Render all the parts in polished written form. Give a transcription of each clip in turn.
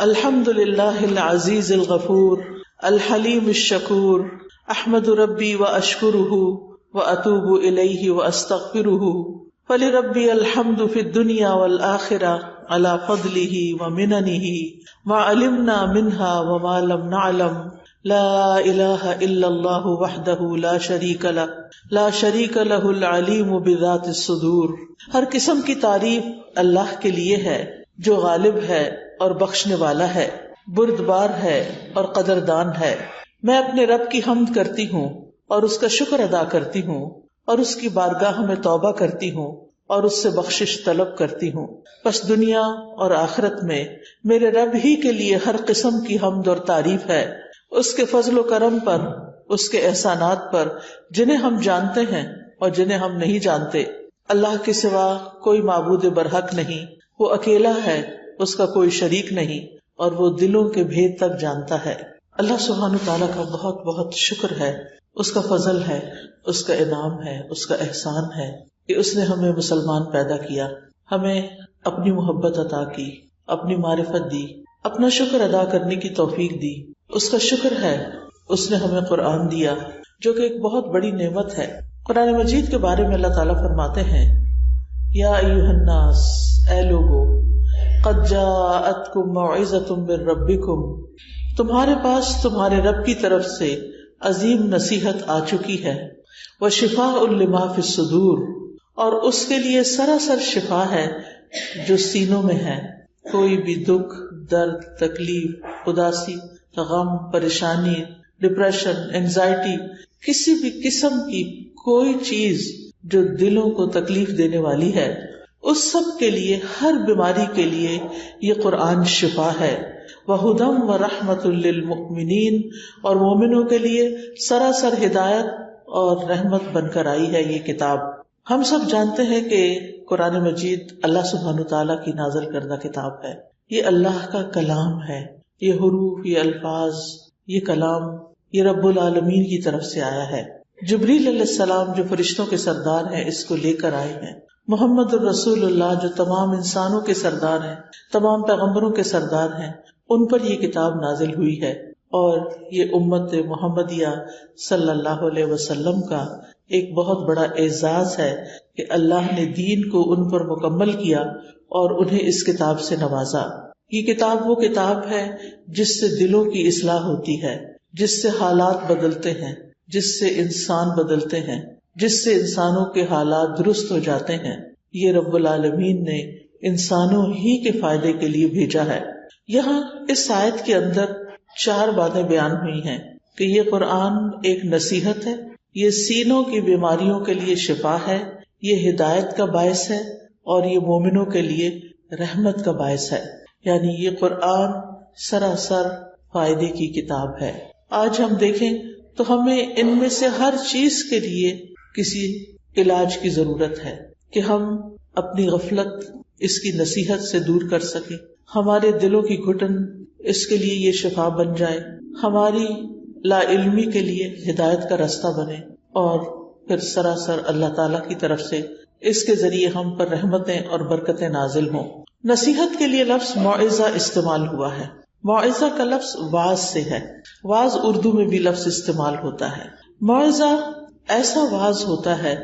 الحمد للہ العزیز الغفور الحلیم الشکور احمد ربی واشکرہ واتوب الیہ واستغفرہ فلربی الحمد فی الدنیا والآخرہ علی فضلہ ومننہ ما علمنا منہا وما لم نعلم لا الہ الا اللہ وحدہ لا شریک لہ العلیم بذات الصدور۔ ہر قسم کی تعریف اللہ کے لیے ہے جو غالب ہے اور بخشنے والا ہے، بردبار ہے اور قدردان ہے۔ میں اپنے رب کی حمد کرتی ہوں اور اس کا شکر ادا کرتی ہوں اور اس کی بارگاہ میں توبہ کرتی ہوں اور اس سے بخشش طلب کرتی ہوں۔ پس دنیا اور آخرت میں میرے رب ہی کے لیے ہر قسم کی حمد اور تعریف ہے، اس کے فضل و کرم پر، اس کے احسانات پر جنہیں ہم جانتے ہیں اور جنہیں ہم نہیں جانتے۔ اللہ کے سوا کوئی معبود برحق نہیں، وہ اکیلا ہے، اس کا کوئی شریک نہیں اور وہ دلوں کے بھید تک جانتا ہے۔ اللہ سبحانہ تعالیٰ کا بہت بہت شکر ہے، اس کا فضل ہے، اس کا انعام ہے، اس کا احسان ہے کہ اس نے ہمیں مسلمان پیدا کیا، ہمیں اپنی محبت عطا کی، اپنی معرفت دی، اپنا شکر ادا کرنے کی توفیق دی۔ اس کا شکر ہے اس نے ہمیں قرآن دیا جو کہ ایک بہت بڑی نعمت ہے۔ قرآن مجید کے بارے میں اللہ تعالیٰ فرماتے ہیں، یا ایھا الناس، اے لوگو، قد جاءتکم موعظۃ من ربکم، تمہارے پاس تمہارے رب کی طرف سے عظیم نصیحت آ چکی ہے، وشفاء لما فی الصدور، اور اس کے لیے سراسر شفا ہے جو سینوں میں ہے۔ کوئی بھی دکھ، درد، تکلیف، اداسی، غم، پریشانی، ڈپریشن، اینگزائٹی، کسی بھی قسم کی کوئی چیز جو دلوں کو تکلیف دینے والی ہے، اس سب کے لیے، ہر بیماری کے لیے یہ قرآن شفا ہے۔ وَهُدًى وَرَحْمَةٌ لِّلْمُؤْمِنِينَ، اور مومنوں کے لیے سراسر ہدایت اور رحمت بن کر آئی ہے یہ کتاب۔ ہم سب جانتے ہیں کہ قرآن مجید اللہ سبحانہ تعالیٰ کی نازل کردہ کتاب ہے، یہ اللہ کا کلام ہے، یہ حروف، یہ الفاظ، یہ کلام، یہ رب العالمین کی طرف سے آیا ہے۔ جبریل علیہ السلام جو فرشتوں کے سردار ہیں اس کو لے کر آئے ہیں۔ محمد الرسول اللہ جو تمام انسانوں کے سردار ہیں، تمام پیغمبروں کے سردار ہیں، ان پر یہ کتاب نازل ہوئی ہے، اور یہ امت محمدیہ صلی اللہ علیہ وسلم کا ایک بہت بڑا اعزاز ہے کہ اللہ نے دین کو ان پر مکمل کیا اور انہیں اس کتاب سے نوازا۔ یہ کتاب وہ کتاب ہے جس سے دلوں کی اصلاح ہوتی ہے، جس سے حالات بدلتے ہیں، جس سے انسان بدلتے ہیں، جس سے انسانوں کے حالات درست ہو جاتے ہیں۔ یہ رب العالمین نے انسانوں ہی کے فائدے کے لیے بھیجا ہے۔ یہاں اس آیت کے اندر 4 باتیں بیان ہوئی ہیں کہ یہ قرآن ایک نصیحت ہے، یہ سینوں کی بیماریوں کے لیے شفا ہے، یہ ہدایت کا باعث ہے، اور یہ مومنوں کے لیے رحمت کا باعث ہے۔ یعنی یہ قرآن سراسر فائدے کی کتاب ہے۔ آج ہم دیکھیں تو ہمیں ان میں سے ہر چیز کے لیے کسی علاج کی ضرورت ہے کہ ہم اپنی غفلت اس کی نصیحت سے دور کر سکیں، ہمارے دلوں کی گھٹن اس کے لیے یہ شفا بن جائے، ہماری لا علمی کے لیے ہدایت کا راستہ بنے، اور پھر سراسر اللہ تعالیٰ کی طرف سے اس کے ذریعے ہم پر رحمتیں اور برکتیں نازل ہوں۔ نصیحت کے لیے لفظ موعظہ استعمال ہوا ہے۔ موعظہ کا لفظ واعظ سے ہے، واعظ اردو میں بھی لفظ استعمال ہوتا ہے۔ موعظہ ایسا واعظ ہوتا ہے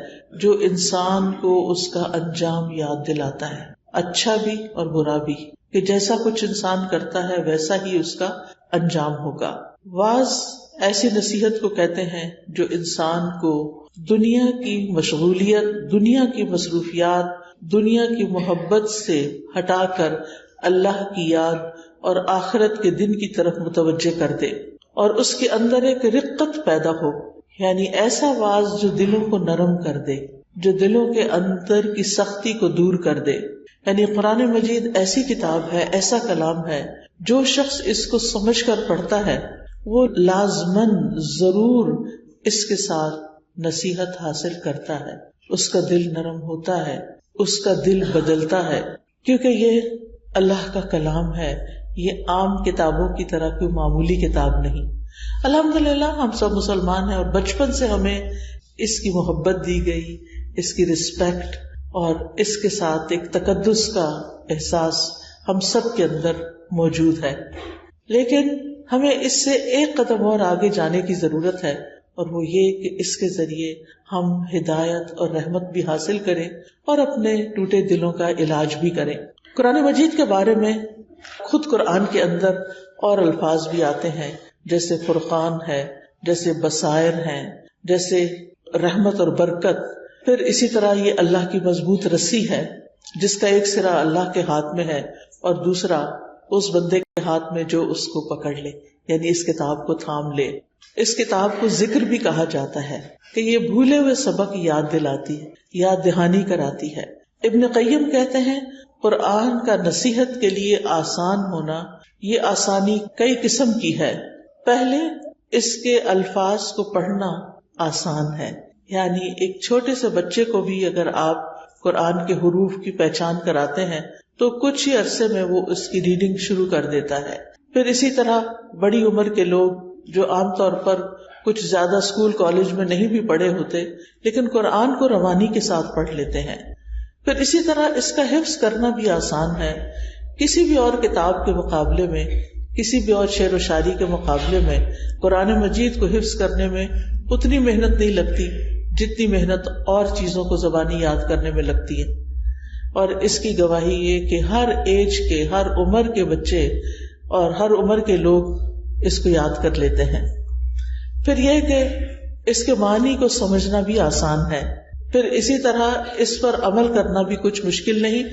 جو انسان کو اس کا انجام یاد دلاتا ہے، اچھا بھی اور برا بھی، کہ جیسا کچھ انسان کرتا ہے ویسا ہی اس کا انجام ہوگا۔ واعظ ایسی نصیحت کو کہتے ہیں جو انسان کو دنیا کی مشغولیت، دنیا کی مصروفیات، دنیا کی محبت سے ہٹا کر اللہ کی یاد اور آخرت کے دن کی طرف متوجہ کر دے، اور اس کے اندر ایک رقت پیدا ہو، یعنی ایسا واعظ جو دلوں کو نرم کر دے، جو دلوں کے اندر کی سختی کو دور کر دے۔ یعنی قرآن مجید ایسی کتاب ہے، ایسا کلام ہے، جو شخص اس کو سمجھ کر پڑھتا ہے وہ لازماً ضرور اس کے ساتھ نصیحت حاصل کرتا ہے، اس کا دل نرم ہوتا ہے، اس کا دل بدلتا ہے، کیونکہ یہ اللہ کا کلام ہے، یہ عام کتابوں کی طرح کوئی معمولی کتاب نہیں۔ الحمدللہ ہم سب مسلمان ہیں اور بچپن سے ہمیں اس کی محبت دی گئی، اس کی رسپیکٹ اور اس کے ساتھ ایک تقدس کا احساس ہم سب کے اندر موجود ہے. لیکن ہمیں اس سے ایک قدم اور آگے جانے کی ضرورت ہے، اور وہ یہ کہ اس کے ذریعے ہم ہدایت اور رحمت بھی حاصل کریں اور اپنے ٹوٹے دلوں کا علاج بھی کریں. قرآن مجید کے بارے میں خود قرآن کے اندر اور الفاظ بھی آتے ہیں، جیسے فرقان ہے، جیسے بصائر ہیں، جیسے رحمت اور برکت. پھر اسی طرح یہ اللہ کی مضبوط رسی ہے جس کا ایک سرا اللہ کے ہاتھ میں ہے اور دوسرا اس بندے کے ہاتھ میں جو اس کو پکڑ لے، یعنی اس کتاب کو تھام لے. اس کتاب کو ذکر بھی کہا جاتا ہے کہ یہ بھولے ہوئے سبق یاد دلاتی ہے، یاد دہانی کراتی ہے. ابن قیم کہتے ہیں قرآن کا نصیحت کے لیے آسان ہونا، یہ آسانی کئی قسم کی ہے. پہلے اس کے الفاظ کو پڑھنا آسان ہے، یعنی ایک چھوٹے سے بچے کو بھی اگر آپ قرآن کے حروف کی پہچان کراتے ہیں تو کچھ ہی عرصے میں وہ اس کی ریڈنگ شروع کر دیتا ہے. پھر اسی طرح بڑی عمر کے لوگ جو عام طور پر کچھ زیادہ اسکول کالج میں نہیں بھی پڑھے ہوتے لیکن قرآن کو روانی کے ساتھ پڑھ لیتے ہیں. پھر اسی طرح اس کا حفظ کرنا بھی آسان ہے. کسی بھی اور کتاب کے مقابلے میں، کسی بھی اور شعر و شاعری کے مقابلے میں قرآن مجید کو حفظ کرنے میں اتنی محنت نہیں لگتی جتنی محنت اور چیزوں کو زبانی یاد کرنے میں لگتی ہے. اور اس کی گواہی یہ کہ ہر ایج کے، ہر عمر کے بچے اور ہر عمر کے لوگ اس کو یاد کر لیتے ہیں. پھر یہ کہ اس کے معنی کو سمجھنا بھی آسان ہے. پھر اسی طرح اس پر عمل کرنا بھی کچھ مشکل نہیں،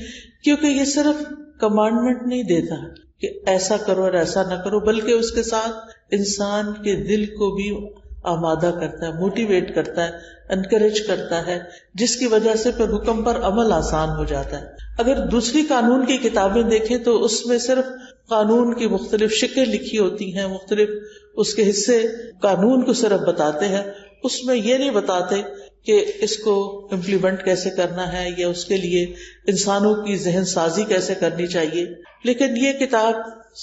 کیونکہ یہ صرف کمانڈمنٹ نہیں دیتا کہ ایسا کرو اور ایسا نہ کرو، بلکہ اس کے ساتھ انسان کے دل کو بھی آمادہ کرتا ہے، موٹیویٹ کرتا ہے، انکریج کرتا ہے، جس کی وجہ سے پھر حکم پر عمل آسان ہو جاتا ہے. اگر دوسری قانون کی کتابیں دیکھیں تو اس میں صرف قانون کی مختلف شکلیں لکھی ہوتی ہیں، مختلف اس کے حصے قانون کو صرف بتاتے ہیں، اس میں یہ نہیں بتاتے کہ اس کو امپلیمنٹ کیسے کرنا ہے یا اس کے لیے انسانوں کی ذہن سازی کیسے کرنی چاہیے. لیکن یہ کتاب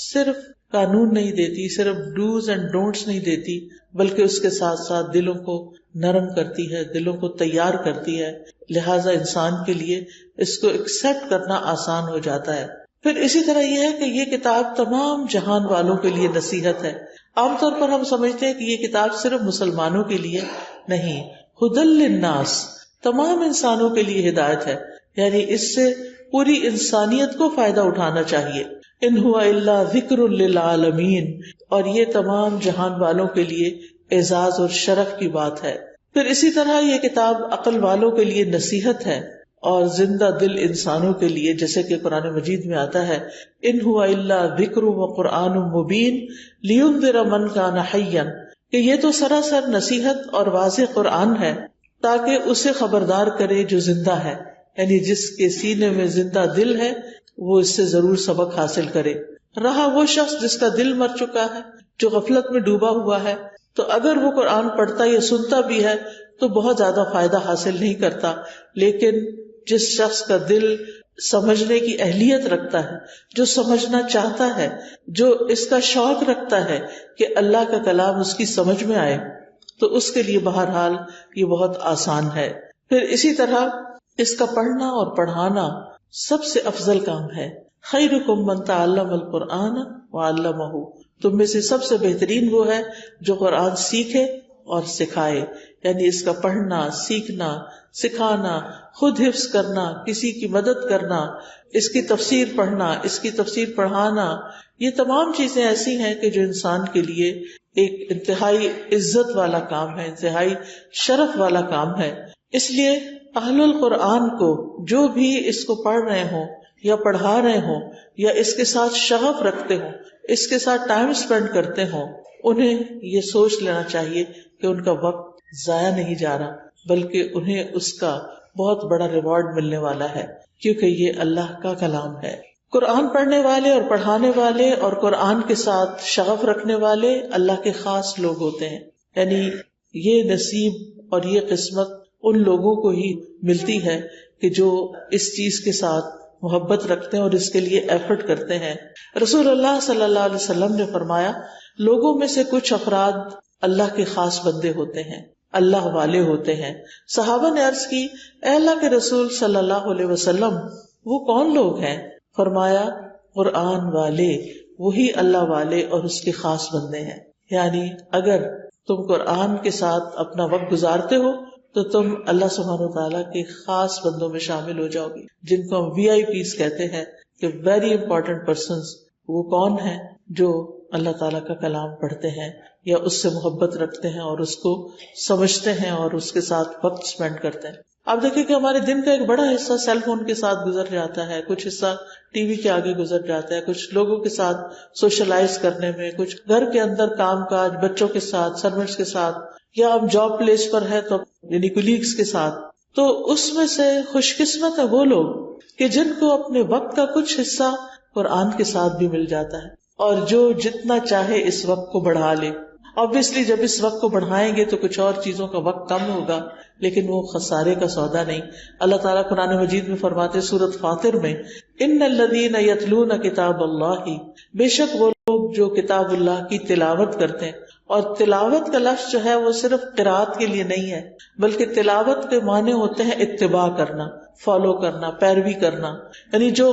صرف قانون نہیں دیتی، صرف ڈوز اینڈ ڈونٹس نہیں دیتی، بلکہ اس کے ساتھ ساتھ دلوں کو نرم کرتی ہے، دلوں کو تیار کرتی ہے. لہٰذا انسان کے لیے اس کو ایکسپٹ کرنا آسان ہو جاتا ہے. پھر اسی طرح یہ ہے کہ یہ کتاب تمام جہان والوں کے لیے نصیحت ہے. عام طور پر ہم سمجھتے ہیں کہ یہ کتاب صرف مسلمانوں کے لیے نہیں، ہدی للناس، تمام انسانوں کے لیے ہدایت ہے، یعنی اس سے پوری انسانیت کو فائدہ اٹھانا چاہیے. ان ہوا الا ذکر للعالمین، اور یہ تمام جہان والوں کے لیے اعزاز اور شرف کی بات ہے. پھر اسی طرح یہ کتاب عقل والوں کے لیے نصیحت ہے اور زندہ دل انسانوں کے لیے، جیسے کہ قرآن مجید میں آتا ہے ان ہوا الا ذکر وقرآن مبین لینذر من کان حیا، کہ یہ تو سراسر نصیحت اور واضح قرآن ہے تاکہ اسے خبردار کرے جو زندہ ہے، یعنی جس کے سینے میں زندہ دل ہے وہ اس سے ضرور سبق حاصل کرے. رہا وہ شخص جس کا دل مر چکا ہے، جو غفلت میں ڈوبا ہوا ہے، تو اگر وہ قرآن پڑھتا یا سنتا بھی ہے تو بہت زیادہ فائدہ حاصل نہیں کرتا. لیکن جس شخص کا دل سمجھنے کی اہلیت رکھتا ہے، جو سمجھنا چاہتا ہے، جو اس کا شوق رکھتا ہے کہ اللہ کا کلام اس کی سمجھ میں آئے، تو اس کے لیے بہرحال یہ بہت آسان ہے. پھر اسی طرح اس کا پڑھنا اور پڑھانا سب سے افضل کام ہے. خیرکم من تعلم القرآن وعلمہ، تم میں سے سب سے بہترین وہ ہے جو قرآن سیکھے اور سکھائے، یعنی اس کا پڑھنا، سیکھنا، سکھانا، خود حفظ کرنا، کسی کی مدد کرنا، اس کی تفسیر پڑھنا، اس کی تفسیر پڑھانا، یہ تمام چیزیں ایسی ہیں کہ جو انسان کے لیے ایک انتہائی عزت والا کام ہے، انتہائی شرف والا کام ہے. اس لیے اہل القرآن کو جو بھی اس کو پڑھ رہے ہوں یا پڑھا رہے ہوں یا اس کے ساتھ شغف رکھتے ہوں، اس کے ساتھ ٹائم سپینڈ کرتے ہوں، انہیں یہ سوچ لینا چاہیے کہ ان کا وقت ضائع نہیں جا رہا، بلکہ انہیں اس کا بہت بڑا ریوارڈ ملنے والا ہے، کیونکہ یہ اللہ کا کلام ہے. قرآن پڑھنے والے اور پڑھانے والے اور قرآن کے ساتھ شغف رکھنے والے اللہ کے خاص لوگ ہوتے ہیں. یعنی یہ نصیب اور یہ قسمت ان لوگوں کو ہی ملتی ہے کہ جو اس چیز کے ساتھ محبت رکھتے ہیں اور اس کے لیے ایفرٹ کرتے ہیں. رسول اللہ صلی اللہ علیہ وسلم نے فرمایا لوگوں میں سے کچھ افراد اللہ کے خاص بندے ہوتے ہیں، اللہ والے ہوتے ہیں. صحابہ نے عرض کی اے اللہ کے رسول صلی اللہ علیہ وسلم وہ کون لوگ ہیں؟ فرمایا قرآن والے، وہی اللہ والے اور اس کے خاص بندے ہیں. یعنی اگر تم قرآن کے ساتھ اپنا وقت گزارتے ہو تو تم اللہ سبحانہ وتعالیٰ کے خاص بندوں میں شامل ہو جاؤ گے، جن کو ہم VIPs کہتے ہیں کہ ویری امپورٹنٹ پرسنز. وہ کون ہیں؟ جو اللہ تعالیٰ کا کلام پڑھتے ہیں یا اس سے محبت رکھتے ہیں اور اس کو سمجھتے ہیں اور اس کے ساتھ وقت اسپینڈ کرتے ہیں. آپ دیکھیں کہ ہمارے دن کا ایک بڑا حصہ سیل فون کے ساتھ گزر جاتا ہے، کچھ حصہ ٹی وی کے آگے گزر جاتا ہے، کچھ لوگوں کے ساتھ سوشلائز کرنے میں، کچھ گھر کے اندر کام کاج، بچوں کے ساتھ، سرونٹس کے ساتھ، یا ہم جاب پلیس پر ہے تو یعنی کولیگز کے ساتھ. تو اس میں سے خوش قسمت ہے وہ لوگ کہ جن کو اپنے وقت کا کچھ حصہ قرآن کے ساتھ بھی مل جاتا ہے، اور جو جتنا چاہے اس وقت کو بڑھا لے. obviously جب اس وقت کو بڑھائیں گے تو کچھ اور چیزوں کا وقت کم ہوگا، لیکن وہ خسارے کا سودا نہیں. اللہ تعالیٰ قرآن مجید میں فرماتے سورۃ فاطر میں، ان الذین یتلون کتاب اللہ، بے شک وہ لوگ جو کتاب اللہ کی تلاوت کرتے ہیں. اور تلاوت کا لفظ جو ہے وہ صرف قرات کے لیے نہیں ہے، بلکہ تلاوت کے معنی ہوتے ہیں اتباع کرنا، فالو کرنا، پیروی کرنا. یعنی جو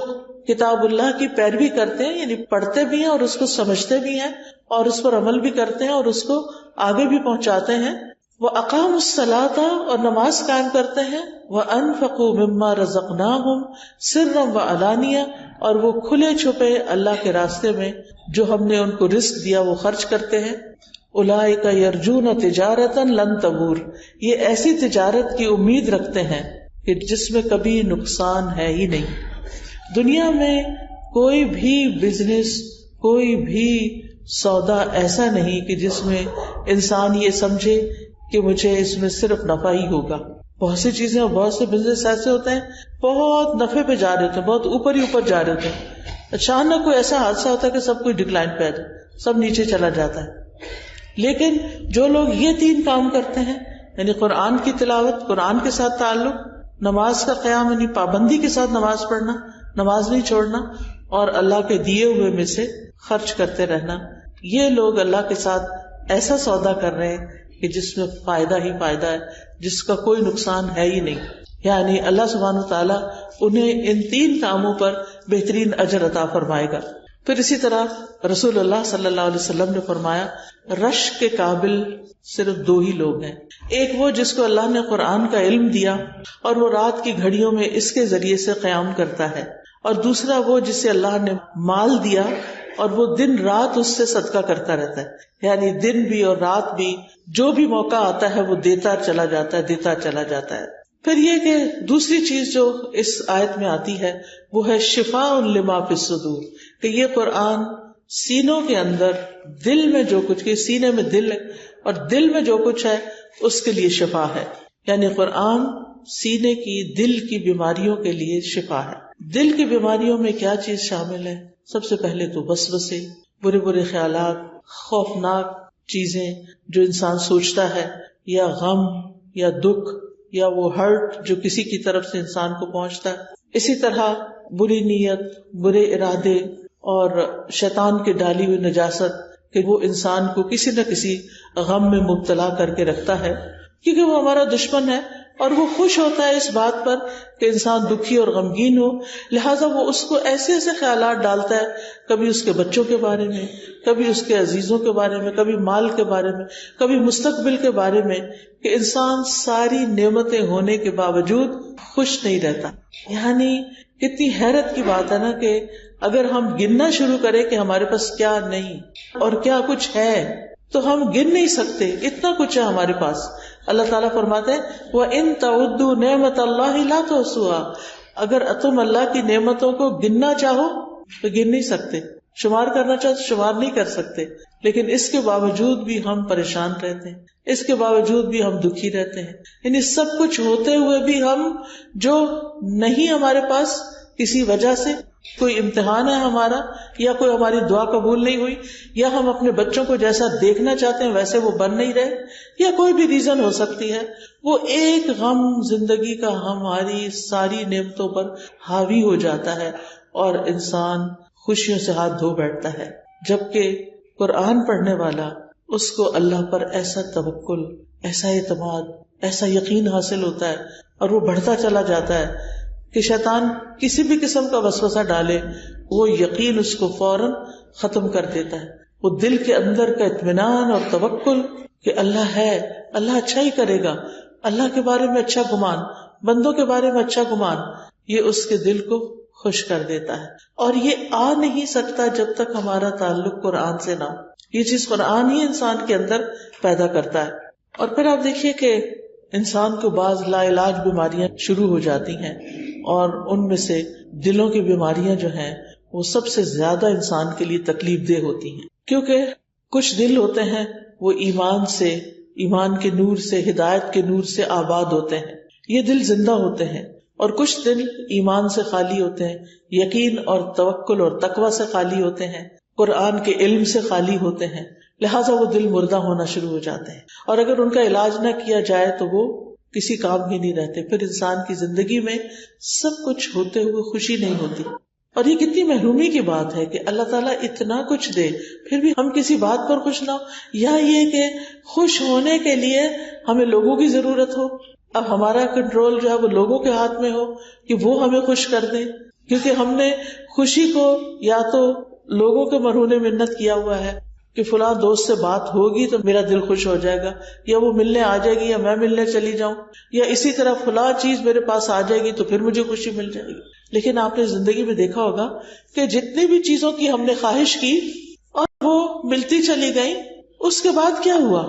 کتاب اللہ کی پیروی کرتے ہیں، یعنی پڑھتے بھی ہیں اور اس کو سمجھتے بھی ہیں اور اس پر عمل بھی کرتے ہیں اور اس کو آگے بھی پہنچاتے ہیں. وَأَقَامُوا الصَّلَاةَ، اور نماز قائم کرتے ہیں. وَأَنفَقُوا مِمَّا رَزَقْنَاهُمْ سِرًّا وَعَلَانِيَةً، اور وہ کھلے چھپے اللہ کے راستے میں جو ہم نے ان کو رزق دیا وہ خرچ کرتے ہیں. أُولَٰئِكَ يَرْجُونَ تِجَارَةً لَن تَبُورَ، یہ ایسی تجارت کی امید رکھتے ہیں کہ جس میں کبھی نقصان ہے ہی نہیں. دنیا میں کوئی بھی بزنس، کوئی بھی سودا ایسا نہیں کہ جس میں انسان یہ سمجھے کہ مجھے اس میں صرف نفع ہی ہوگا. بہت سی چیزیں اور بہت سے بزنس ایسے ہوتے ہیں بہت نفع پہ جا رہے ہوتے ہیں، بہت اوپر ہی اوپر جا رہے ہوتے ہیں. اچانک کوئی ایسا حادثہ ہوتا ہے کہ سب کوئی ڈکلائن پہ آ جائے، سب نیچے چلا جاتا ہے. لیکن جو لوگ یہ 3 کام کرتے ہیں، یعنی قرآن کی تلاوت، قرآن کے ساتھ تعلق، نماز کا قیام یعنی پابندی کے ساتھ نماز پڑھنا، نماز نہیں چھوڑنا، اور اللہ کے دیے ہوئے میں سے خرچ کرتے رہنا، یہ لوگ اللہ کے ساتھ ایسا سودا کر رہے ہیں کہ جس میں فائدہ ہی فائدہ ہے، جس کا کوئی نقصان ہے ہی نہیں. یعنی اللہ سبحانہ وتعالیٰ انہیں ان 3 کاموں پر بہترین اجر عطا فرمائے گا. پھر اسی طرح رسول اللہ صلی اللہ علیہ وسلم نے فرمایا رشک کے قابل صرف 2 ہی لوگ ہیں. ایک وہ جس کو اللہ نے قرآن کا علم دیا اور وہ رات کی گھڑیوں میں اس کے ذریعے سے قیام کرتا ہے، اور دوسرا وہ جسے اللہ نے مال دیا اور وہ دن رات اس سے صدقہ کرتا رہتا ہے. یعنی دن بھی اور رات بھی جو بھی موقع آتا ہے وہ دیتا چلا جاتا ہے، دیتا چلا جاتا ہے. پھر یہ کہ دوسری چیز جو اس آیت میں آتی ہے وہ ہے شفاء لما فی الصدور، کہ یہ قرآن سینوں کے اندر، دل میں جو کچھ، کہ سینے میں دل ہے اور دل میں جو کچھ ہے اس کے لیے شفا ہے. یعنی قرآن سینے کی، دل کی بیماریوں کے لیے شفا ہے. دل کی بیماریوں میں کیا چیز شامل ہے؟ سب سے پہلے تو وسوسے، برے برے خیالات، خوفناک چیزیں جو انسان سوچتا ہے، یا غم یا دکھ یا وہ ہرٹ جو کسی کی طرف سے انسان کو پہنچتا ہے. اسی طرح بری نیت، برے ارادے اور شیطان کی ڈالی ہوئی نجاست کہ وہ انسان کو کسی نہ کسی غم میں مبتلا کر کے رکھتا ہے، کیونکہ وہ ہمارا دشمن ہے اور وہ خوش ہوتا ہے اس بات پر کہ انسان دکھی اور غمگین ہو. لہٰذا وہ اس کو ایسے ایسے خیالات ڈالتا ہے، کبھی اس کے بچوں کے بارے میں، کبھی اس کے عزیزوں کے بارے میں، کبھی مال کے بارے میں، کبھی مستقبل کے بارے میں، کہ انسان ساری نعمتیں ہونے کے باوجود خوش نہیں رہتا. یعنی کتنی حیرت کی بات ہے نا کہ اگر ہم گننا شروع کریں کہ ہمارے پاس کیا نہیں اور کیا کچھ ہے تو ہم گن نہیں سکتے، اتنا کچھ ہے ہمارے پاس. اللہ تعالیٰ فرماتے ہیں وَإِن تَعُدُّوا نِعْمَتَ اللَّهِ لَا تُحْصُوهَا، اگر تم اللہ کی نعمتوں کو گننا چاہو تو گن نہیں سکتے، شمار کرنا چاہو تو شمار نہیں کر سکتے. لیکن اس کے باوجود بھی ہم پریشان رہتے ہیں، اس کے باوجود بھی ہم دکھی رہتے ہیں. یعنی سب کچھ ہوتے ہوئے بھی ہم جو نہیں ہمارے پاس کسی وجہ سے، کوئی امتحان ہے ہمارا، یا کوئی ہماری دعا قبول نہیں ہوئی، یا ہم اپنے بچوں کو جیسا دیکھنا چاہتے ہیں ویسے وہ بن نہیں رہے، یا کوئی بھی ریزن ہو سکتی ہے، وہ ایک غم زندگی کا ہماری ساری نعمتوں پر حاوی ہو جاتا ہے اور انسان خوشیوں سے ہاتھ دھو بیٹھتا ہے. جبکہ قرآن پڑھنے والا، اس کو اللہ پر ایسا توکل، ایسا اعتماد، ایسا یقین حاصل ہوتا ہے اور وہ بڑھتا چلا جاتا ہے کہ شیطان کسی بھی قسم کا وسوسہ ڈالے وہ یقین اس کو فوراً ختم کر دیتا ہے. وہ دل کے اندر کا اطمینان اور توکل کہ اللہ ہے، اللہ اچھا ہی کرے گا، اللہ کے بارے میں اچھا گمان، بندوں کے بارے میں اچھا گمان، یہ اس کے دل کو خوش کر دیتا ہے. اور یہ آ نہیں سکتا جب تک ہمارا تعلق قرآن سے نہ ہو. یہ چیز قرآن ہی انسان کے اندر پیدا کرتا ہے. اور پھر آپ دیکھیے کہ انسان کو بعض لا علاج بیماریاں شروع ہو جاتی ہیں، اور ان میں سے دلوں کی بیماریاں جو ہیں وہ سب سے زیادہ انسان کے لیے تکلیف دہ ہوتی ہیں، کیونکہ کچھ دل ہوتے ہیں وہ ایمان سے، ایمان کے نور سے، ہدایت کے نور سے آباد ہوتے ہیں، یہ دل زندہ ہوتے ہیں. اور کچھ دل ایمان سے خالی ہوتے ہیں، یقین اور توکل اور تقوی سے خالی ہوتے ہیں، قرآن کے علم سے خالی ہوتے ہیں، لہٰذا وہ دل مردہ ہونا شروع ہو جاتے ہیں. اور اگر ان کا علاج نہ کیا جائے تو وہ کسی کام ہی نہیں رہتے. پھر انسان کی زندگی میں سب کچھ ہوتے ہوئے خوشی نہیں ہوتی. اور یہ کتنی محرومی کی بات ہے کہ اللہ تعالیٰ اتنا کچھ دے پھر بھی ہم کسی بات پر خوش نہ ہو، یا یہ کہ خوش ہونے کے لیے ہمیں لوگوں کی ضرورت ہو. اب ہمارا کنٹرول جو ہے وہ لوگوں کے ہاتھ میں ہو کہ وہ ہمیں خوش کر دیں، کیونکہ ہم نے خوشی کو یا تو لوگوں کے مرہون منت کیا ہوا ہے کہ فلاں دوست سے بات ہوگی تو میرا دل خوش ہو جائے گا، یا وہ ملنے آ جائے گی، یا میں ملنے چلی جاؤں، یا اسی طرح فلاں چیز میرے پاس آ جائے گی تو پھر مجھے خوشی مل جائے گی. لیکن آپ نے زندگی میں دیکھا ہوگا کہ جتنی بھی چیزوں کی ہم نے خواہش کی اور وہ ملتی چلی گئی، اس کے بعد کیا ہوا؟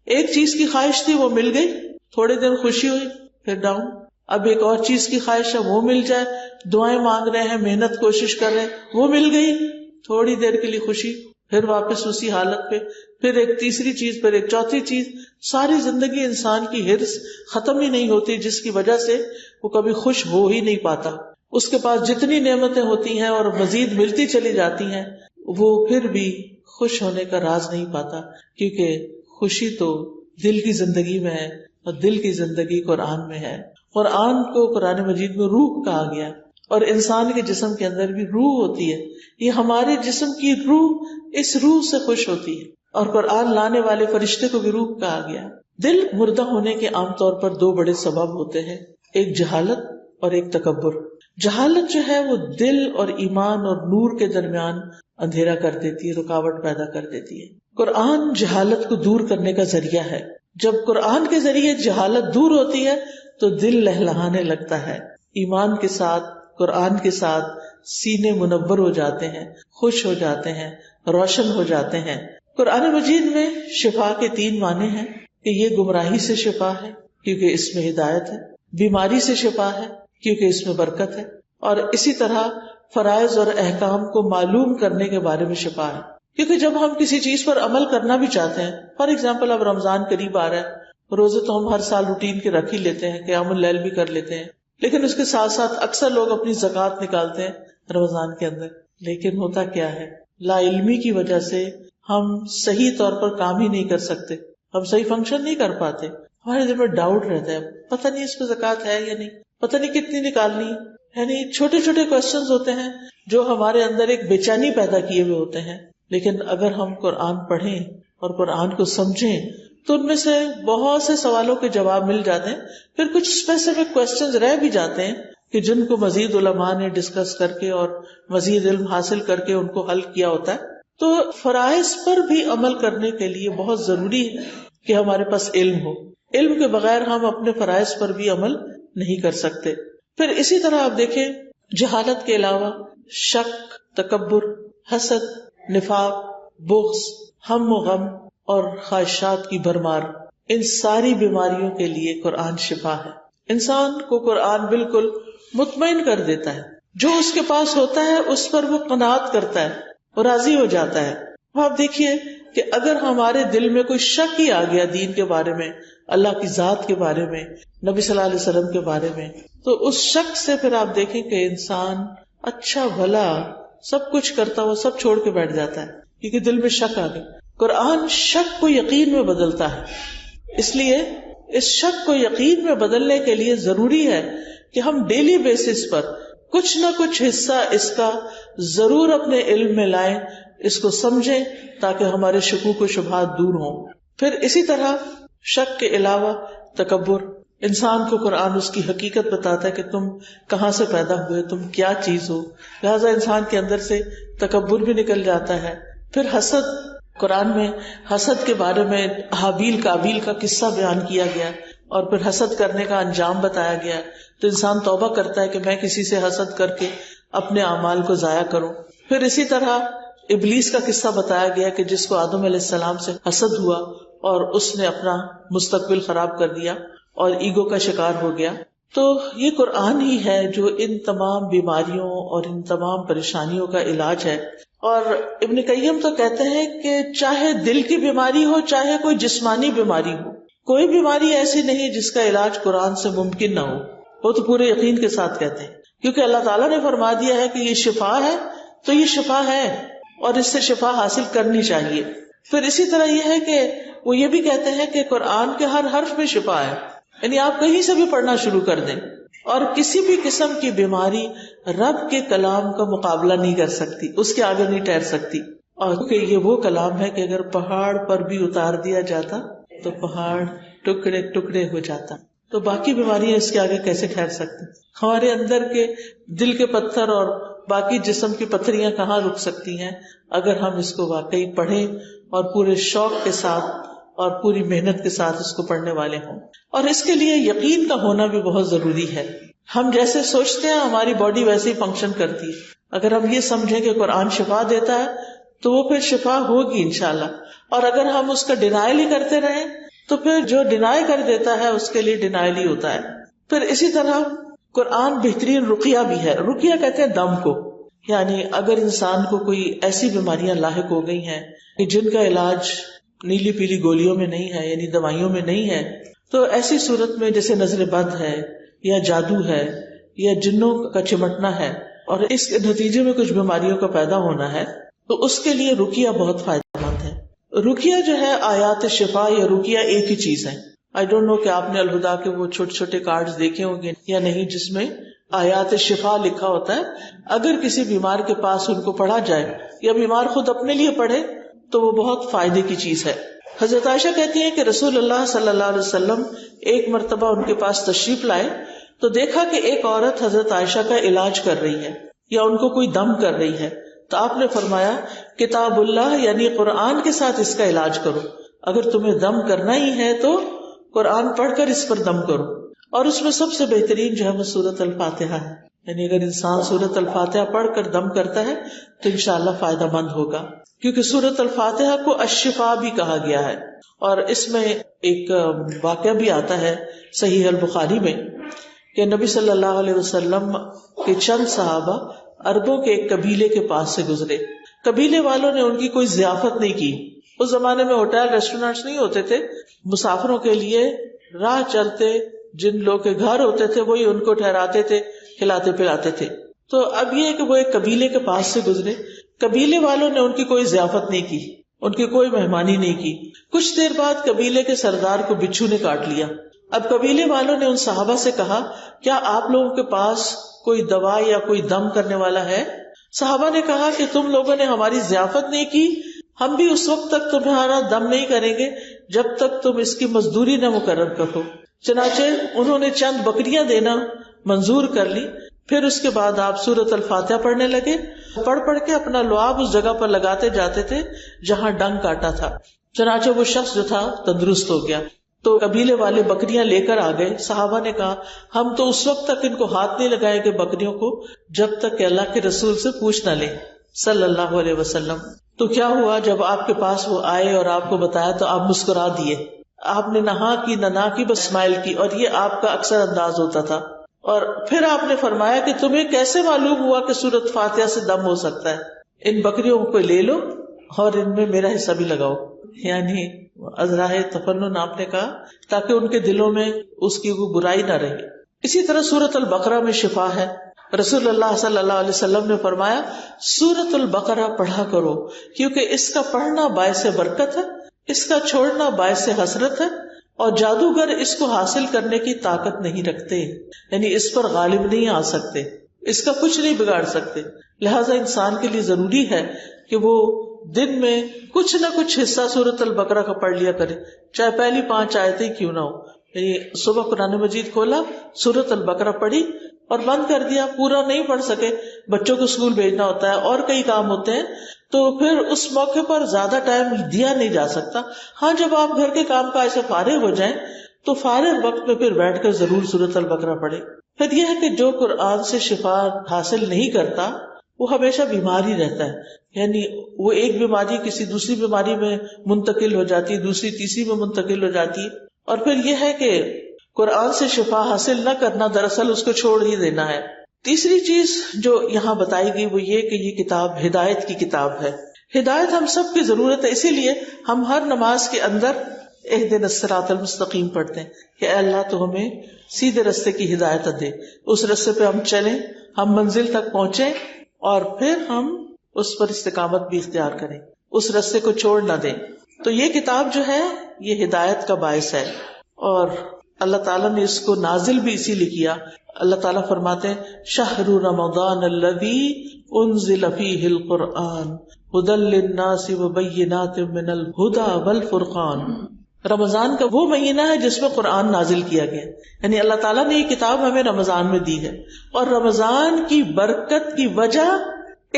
ایک چیز کی خواہش تھی وہ مل گئی، تھوڑے دن خوشی ہوئی، پھر ڈاؤن. اب ایک اور چیز کی خواہش ہے وہ مل جائے، دعائیں مانگ رہے ہیں، محنت کوشش کر رہے ہیں، وہ مل گئی، تھوڑی دیر کے لیے خوشی، پھر واپس اسی حالت پہ، پھر ایک تیسری چیز، پھر ایک چوتھی چیز. ساری زندگی انسان کی ہرس ختم ہی نہیں ہوتی، جس کی وجہ سے وہ کبھی خوش ہو ہی نہیں پاتا. اس کے پاس جتنی نعمتیں ہوتی ہیں اور مزید ملتی چلی جاتی ہیں، وہ پھر بھی خوش ہونے کا راز نہیں پاتا، کیونکہ خوشی تو دل کی زندگی میں ہے، اور دل کی زندگی قرآن میں ہے. قرآن کو قرآن مجید میں روح کہا گیا، اور انسان کے جسم کے اندر بھی روح ہوتی ہے. یہ ہمارے جسم کی روح اس روح سے خوش ہوتی ہے، اور قرآن لانے والے فرشتے کو بھی روح کہا گیا. دل مردہ ہونے کے عام طور پر دو بڑے سبب ہوتے ہیں، ایک جہالت اور ایک تکبر. جہالت جو ہے وہ دل اور ایمان اور نور کے درمیان اندھیرا کر دیتی ہے، رکاوٹ پیدا کر دیتی ہے. قرآن جہالت کو دور کرنے کا ذریعہ ہے. جب قرآن کے ذریعے جہالت دور ہوتی ہے تو دل لہلہانے لگتا ہے، ایمان کے ساتھ، قرآن کے ساتھ سینے منور ہو جاتے ہیں، خوش ہو جاتے ہیں، روشن ہو جاتے ہیں. قرآن مجید میں شفا کے 3 معنی ہیں کہ یہ گمراہی سے شفا ہے کیونکہ اس میں ہدایت ہے، بیماری سے شفا ہے کیونکہ اس میں برکت ہے، اور اسی طرح فرائض اور احکام کو معلوم کرنے کے بارے میں شفا ہے. کیونکہ جب ہم کسی چیز پر عمل کرنا بھی چاہتے ہیں، فار ایگزامپل اب رمضان قریب آ رہا ہے، روزے تو ہم ہر سال روٹین کے رکھ ہی لیتے ہیں، قیام اللیل بھی کر لیتے ہیں، لیکن اس کے ساتھ ساتھ اکثر لوگ اپنی زکوٰۃ نکالتے ہیں رمضان کے اندر. لیکن ہوتا کیا ہے، لا علمی کی وجہ سے ہم صحیح طور پر کام ہی نہیں کر سکتے، ہم صحیح فنکشن نہیں کر پاتے. ہمارے دل میں ڈاؤٹ رہتا ہے، پتہ نہیں اس پہ زکوٰۃ ہے یا نہیں، پتہ نہیں کتنی نکالنی ہے. یعنی چھوٹے چھوٹے کوسچنز ہوتے ہیں جو ہمارے اندر ایک بے چینی پیدا کیے ہوئے ہوتے ہیں. لیکن اگر ہم قرآن پڑھیں اور قرآن کو سمجھیں تو ان میں سے بہت سے سوالوں کے جواب مل جاتے ہیں. پھر کچھ اسپیسیفک کوسچنز رہ بھی جاتے ہیں کہ جن کو مزید علماء نے ڈسکس کر کے اور مزید علم حاصل کر کے ان کو حل کیا ہوتا ہے. تو فرائض پر بھی عمل کرنے کے لیے بہت ضروری ہے کہ ہمارے پاس علم ہو. علم کے بغیر ہم اپنے فرائض پر بھی عمل نہیں کر سکتے. پھر اسی طرح آپ دیکھیں، جہالت کے علاوہ شک، تکبر، حسد، نفاق، بغض، ہم و غم اور خواہشات کی بھرمار، ان ساری بیماریوں کے لیے قرآن شفا ہے. انسان کو قرآن بالکل مطمئن کر دیتا ہے، جو اس کے پاس ہوتا ہے اس پر وہ قناعت کرتا ہے اور راضی ہو جاتا ہے. آپ دیکھیے کہ اگر ہمارے دل میں کوئی شک ہی آ گیا دین کے بارے میں، اللہ کی ذات کے بارے میں، نبی صلی اللہ علیہ وسلم کے بارے میں، تو اس شک سے پھر آپ دیکھیں کہ انسان اچھا بھلا سب کچھ کرتا ہوا سب چھوڑ کے بیٹھ جاتا ہے، کیونکہ دل میں شک آ گئی. قرآن شک کو یقین میں بدلتا ہے. اس لیے اس شک کو یقین میں بدلنے کے لیے ضروری ہے کہ ہم ڈیلی بیسس پر کچھ نہ کچھ حصہ اس کا ضرور اپنے علم میں لائیں، اس کو سمجھیں تاکہ ہمارے شکوک و شبہات دور ہوں. پھر اسی طرح شک کے علاوہ تکبر، انسان کو قرآن اس کی حقیقت بتاتا ہے کہ تم کہاں سے پیدا ہوئے، تم کیا چیز ہو. لہٰذا انسان کے اندر سے تکبر بھی نکل جاتا ہے. پھر حسد، قرآن میں حسد کے بارے میں حابیل قابیل کا قصہ بیان کیا گیا اور پھر حسد کرنے کا انجام بتایا گیا. تو انسان توبہ کرتا ہے کہ میں کسی سے حسد کر کے اپنے اعمال کو ضائع کروں. پھر اسی طرح ابلیس کا قصہ بتایا گیا کہ جس کو آدم علیہ السلام سے حسد ہوا اور اس نے اپنا مستقبل خراب کر دیا اور ایگو کا شکار ہو گیا. تو یہ قرآن ہی ہے جو ان تمام بیماریوں اور ان تمام پریشانیوں کا علاج ہے. اور ابن قیم تو کہتے ہیں کہ چاہے دل کی بیماری ہو چاہے کوئی جسمانی بیماری ہو، کوئی بیماری ایسی نہیں جس کا علاج قرآن سے ممکن نہ ہو. وہ تو پورے یقین کے ساتھ کہتے ہیں کیونکہ اللہ تعالیٰ نے فرما دیا ہے کہ یہ شفا ہے تو یہ شفا ہے اور اس سے شفا حاصل کرنی چاہیے. پھر اسی طرح یہ ہے کہ وہ یہ بھی کہتے ہیں کہ قرآن کے ہر حرف میں شفا ہے، یعنی آپ کہیں سے بھی پڑھنا شروع کر دیں اور کسی بھی قسم کی بیماری رب کے کلام کا مقابلہ نہیں کر سکتی، اس کے آگے نہیں ٹھہر سکتی. اور کیونکہ یہ وہ کلام ہے کہ اگر پہاڑ پر بھی اتار دیا جاتا تو پہاڑ ٹکڑے ٹکڑے ہو جاتا، تو باقی بیماریاں اس کے آگے کیسے ٹھہر سکتی؟ ہمارے اندر کے دل کے پتھر اور باقی جسم کی پتھریاں کہاں رک سکتی ہیں اگر ہم اس کو واقعی پڑھیں اور پورے شوق کے ساتھ اور پوری محنت کے ساتھ اس کو پڑھنے والے ہوں. اور اس کے لیے یقین کا ہونا بھی بہت ضروری ہے. ہم جیسے سوچتے ہیں ہماری باڈی ویسے ہی فنکشن کرتی ہے. اگر ہم یہ سمجھیں کہ قرآن شفا دیتا ہے تو وہ پھر شفا ہوگی انشاءاللہ. اور اگر ہم اس کا ڈینائل ہی کرتے رہیں تو پھر جو ڈینائی کر دیتا ہے اس کے لیے ڈینائل ہی ہوتا ہے. پھر اسی طرح قرآن بہترین رقیہ بھی ہے. رقیہ کہتے ہیں دم کو، یعنی اگر انسان کو کوئی ایسی بیماریاں لاحق ہو گئی ہیں کہ جن کا علاج نیلی پیلی گولیوں میں نہیں ہے، یعنی دوائیوں میں نہیں ہے، تو ایسی صورت میں جیسے نظر بد ہے یا جادو ہے یا جنوں کا چمٹنا ہے اور اس کے نتیجے میں کچھ بیماریوں کا پیدا ہونا ہے، تو اس کے لیے رقیہ بہت فائدہ مند ہے. رقیہ جو ہے آیات شفا یا رقیہ ایک ہی چیز ہے. آئی ڈونٹ نو کہ آپ نے الہدا کے وہ چھوٹے چھوٹے کارڈز دیکھے ہوں گے یا نہیں جس میں آیات شفا لکھا ہوتا ہے. اگر کسی بیمار کے پاس ان کو پڑھا جائے یا بیمار خود اپنے لیے پڑھے تو وہ بہت فائدے کی چیز ہے. حضرت عائشہ کہتی ہیں کہ رسول اللہ صلی اللہ علیہ وسلم ایک مرتبہ ان کے پاس تشریف لائے تو دیکھا کہ ایک عورت حضرت عائشہ کا علاج کر رہی ہے یا ان کو کوئی دم کر رہی ہے. تو آپ نے فرمایا کتاب اللہ یعنی قرآن کے ساتھ اس کا علاج کرو. اگر تمہیں دم کرنا ہی ہے تو قرآن پڑھ کر اس پر دم کرو. اور اس میں سب سے بہترین جو ہے وہ سورۃ الفاتحہ ہے. یعنی اگر انسان سورۃ الفاتحہ پڑھ کر دم کرتا ہے تو انشاءاللہ فائدہ مند ہوگا، کیونکہ سورۃ الفاتحہ کو الشفا بھی کہا گیا ہے. اور اس میں ایک واقعہ بھی آتا ہے صحیح البخاری میں کہ نبی صلی اللہ علیہ وسلم کے چند صحابہ عربوں کے ایک قبیلے کے پاس سے گزرے. قبیلے والوں نے ان کی کوئی ضیافت نہیں کی. اس زمانے میں ہوٹل ریسٹورینٹس نہیں ہوتے تھے. مسافروں کے لیے راہ چلتے جن لوگ کے گھر ہوتے تھے وہی ان کو ٹھہراتے تھے، کھلاتے پلاتے تھے. تو اب یہ کہ وہ ایک قبیلے کے پاس سے گزرے، قبیلے والوں نے ان کی کوئی ضیافت نہیں کی، ان کی کوئی مہمانی نہیں کی. کچھ دیر بعد قبیلے کے سردار کو بچھو نے کاٹ لیا. اب قبیلے والوں نے ان صحابہ سے کہا کیا آپ لوگوں کے پاس کوئی دوا یا کوئی دم کرنے والا ہے؟ صحابہ نے کہا کہ تم لوگوں نے ہماری ضیافت نہیں کی، ہم بھی اس وقت تک تمہارا دم نہیں کریں گے جب تک تم اس کی مزدوری نہ مقرر کرو. چنانچہ انہوں نے چند بکریاں دینا منظور کر لی. پھر اس کے بعد آپ سورۃ الفاتحہ پڑھنے لگے. پڑھ کے اپنا لعاب اس جگہ پر لگاتے جاتے تھے جہاں ڈنگ کاٹا تھا. چنانچہ وہ شخص جو تھا تندرست ہو گیا. تو قبیلے والے بکریاں لے کر آ گئے. صحابہ نے کہا ہم تو اس وقت تک ان کو ہاتھ نہیں لگائیں گے بکریوں کو جب تک کہ اللہ کے رسول سے پوچھ نہ لیں صلی اللہ علیہ وسلم. تو کیا ہوا جب آپ کے پاس وہ آئے اور آپ کو بتایا تو آپ مسکرا دیے. آپ نے نہ ہاں کی نہ کی، بس اسمائل کی، اور یہ آپ کا اکثر انداز ہوتا تھا. اور پھر آپ نے فرمایا کہ تمہیں کیسے معلوم ہوا کہ سورۃ فاتحہ سے دم ہو سکتا ہے؟ ان بکریوں کو لے لو اور ان میں میرا حصہ بھی لگاؤ. یعنی ازراہ تفنن آپ نے کہا تاکہ ان کے دلوں میں اس کی کوئی برائی نہ رہے. اسی طرح سورۃ البقرہ میں شفا ہے. رسول اللہ صلی اللہ علیہ وسلم نے فرمایا سورۃ البقرہ پڑھا کرو کیونکہ اس کا پڑھنا باعث برکت ہے، اس کا چھوڑنا باعث حسرت ہے، اور جادوگر اس کو حاصل کرنے کی طاقت نہیں رکھتے، یعنی اس پر غالب نہیں آ سکتے، اس کا کچھ نہیں بگاڑ سکتے. لہٰذا انسان کے لیے ضروری ہے کہ وہ دن میں کچھ نہ کچھ حصہ سورۃ البقرہ کا پڑھ لیا کرے، چاہے پہلی 5 آیتیں کیوں نہ ہو. یعنی صبح قرآن مجید کھولا، سورۃ البقرہ پڑھی اور بند کر دیا، پورا نہیں پڑھ سکے، بچوں کو اسکول بھیجنا ہوتا ہے اور کئی کام ہوتے ہیں، تو پھر اس موقع پر زیادہ ٹائم دیا نہیں جا سکتا. ہاں جب آپ گھر کے کام کاج سے فارغ ہو جائیں تو فارغ وقت میں پھر بیٹھ کر ضرور سورۃ البقرہ پڑھے. پھر یہ ہے کہ جو قرآن سے شفا حاصل نہیں کرتا وہ ہمیشہ بیمار ہی رہتا ہے، یعنی وہ ایک بیماری کسی دوسری بیماری میں منتقل ہو جاتی ہے، دوسری تیسری میں منتقل ہو جاتی ہے. اور پھر یہ ہے کہ قرآن سے شفا حاصل نہ کرنا دراصل اس کو چھوڑ ہی دینا ہے. تیسری چیز جو یہاں بتائی گئی وہ یہ کہ یہ کتاب ہدایت کی کتاب ہے. ہدایت ہم سب کی ضرورت ہے، اسی لیے ہم ہر نماز کے اندر اہدنا الصراط المستقیم پڑھتے ہیں کہ اے اللہ تو ہمیں سیدھے راستے کی ہدایت دے، اس راستے پہ ہم چلیں، ہم منزل تک پہنچیں اور پھر ہم اس پر استقامت بھی اختیار کریں، اس راستے کو چھوڑ نہ دیں. تو یہ کتاب جو ہے یہ ہدایت کا باعث ہے، اور اللہ تعالیٰ نے اس کو نازل بھی اسی لیے کیا. اللہ تعالیٰ فرماتے ہیں شہر رمضان الذی انزل فیہ القرآن ھدی للناس وبینات من الھدی والفرقان. رمضان کا وہ مہینہ ہے جس میں قرآن نازل کیا گیا، یعنی اللہ تعالیٰ نے یہ کتاب ہمیں رمضان میں دی ہے، اور رمضان کی برکت کی وجہ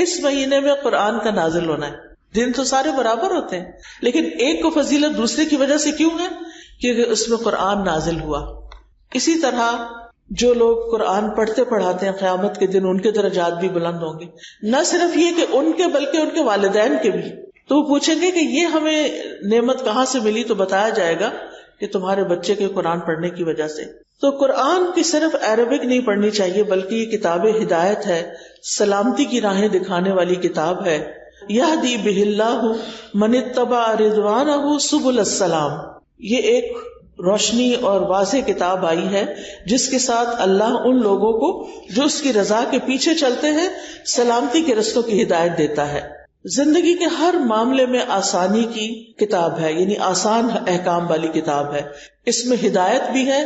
اس مہینے میں قرآن کا نازل ہونا ہے. دن تو سارے برابر ہوتے ہیں لیکن ایک کو فضیلت دوسرے کی وجہ سے کیوں ہے؟ کیونکہ اس میں قرآن نازل ہوا. اسی طرح جو لوگ قرآن پڑھتے پڑھاتے ہیں قیامت کے دن ان کے درجات بھی بلند ہوں گے، نہ صرف یہ کہ ان کے بلکہ ان کے والدین کے بھی. تو وہ پوچھیں گے کہ یہ ہمیں نعمت کہاں سے ملی، تو بتایا جائے گا کہ تمہارے بچے کے قرآن پڑھنے کی وجہ سے. تو قرآن کی صرف عربک نہیں پڑھنی چاہیے بلکہ یہ کتاب ہدایت ہے، سلامتی کی راہیں دکھانے والی کتاب ہے. یہدی بہ اللہ من اتبع رضوانہ سبل السلام. یہ ایک روشنی اور واضح کتاب آئی ہے جس کے ساتھ اللہ ان لوگوں کو جو اس کی رضا کے پیچھے چلتے ہیں سلامتی کے رستوں کی ہدایت دیتا ہے. زندگی کے ہر معاملے میں آسانی کی کتاب ہے، یعنی آسان احکام والی کتاب ہے. اس میں ہدایت بھی ہے،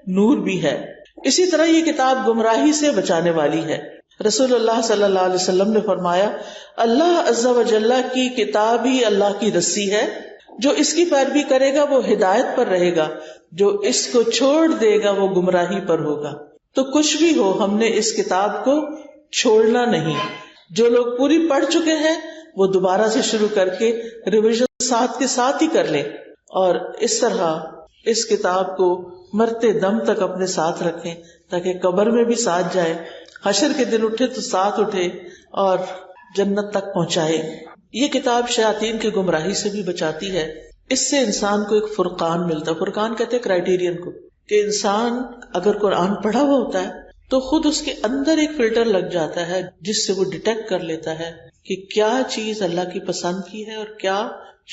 نور بھی ہے. اسی طرح یہ کتاب گمراہی سے بچانے والی ہے. رسول اللہ صلی اللہ علیہ وسلم نے فرمایا اللہ عز و جل کی کتاب ہی اللہ کی رسی ہے، جو اس کی پیروی کرے گا وہ ہدایت پر رہے گا، جو اس کو چھوڑ دے گا وہ گمراہی پر ہوگا. تو کچھ بھی ہو ہم نے اس کتاب کو چھوڑنا نہیں. جو لوگ پوری پڑھ چکے ہیں وہ دوبارہ سے شروع کر کے ریویژن ساتھ کے ساتھ ہی کر لیں، اور اس طرح اس کتاب کو مرتے دم تک اپنے ساتھ رکھیں تاکہ قبر میں بھی ساتھ جائے، حشر کے دن اٹھے تو ساتھ اٹھے اور جنت تک پہنچائے. یہ کتاب شیاطین کی گمراہی سے بھی بچاتی ہے. اس سے انسان کو ایک فرقان ملتا ہے. فرقان کہتے ہیں کرائیٹیرین کو، کہ انسان اگر قرآن پڑھا ہوا ہوتا ہے تو خود اس کے اندر ایک فلٹر لگ جاتا ہے جس سے وہ ڈیٹیکٹ کر لیتا ہے کہ کیا چیز اللہ کی پسند کی ہے اور کیا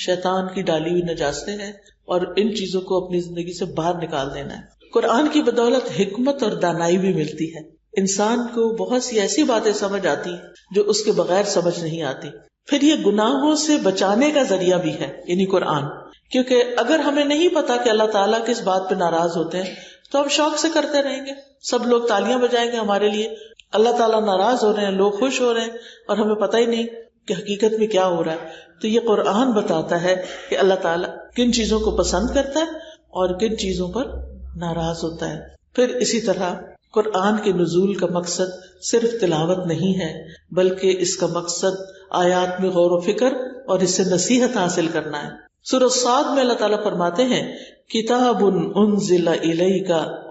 شیطان کی ڈالی ہوئی نجاستیں ہیں، اور ان چیزوں کو اپنی زندگی سے باہر نکال دینا ہے. قرآن کی بدولت حکمت اور دانائی بھی ملتی ہے. انسان کو بہت سی ایسی باتیں سمجھ آتی ہیں جو اس کے بغیر سمجھ نہیں آتی. پھر یہ گناہوں سے بچانے کا ذریعہ بھی ہے، یعنی قرآن. کیونکہ اگر ہمیں نہیں پتا کہ اللہ تعالیٰ کس بات پہ ناراض ہوتے ہیں تو ہم شوق سے کرتے رہیں گے. سب لوگ تالیاں بجائیں گے ہمارے لیے، اللہ تعالیٰ ناراض ہو رہے ہیں، لوگ خوش ہو رہے ہیں، اور ہمیں پتہ ہی نہیں کہ حقیقت میں کیا ہو رہا ہے. تو یہ قرآن بتاتا ہے کہ اللہ تعالیٰ کن چیزوں کو پسند کرتا ہے اور کن چیزوں پر ناراض ہوتا ہے. پھر اسی طرح قرآن کے نزول کا مقصد صرف تلاوت نہیں ہے بلکہ اس کا مقصد آیات میں غور و فکر اور اس سے نصیحت حاصل کرنا ہے. سورۃ صاد میں اللہ تعالیٰ فرماتے ہیں کتاب انزل الیک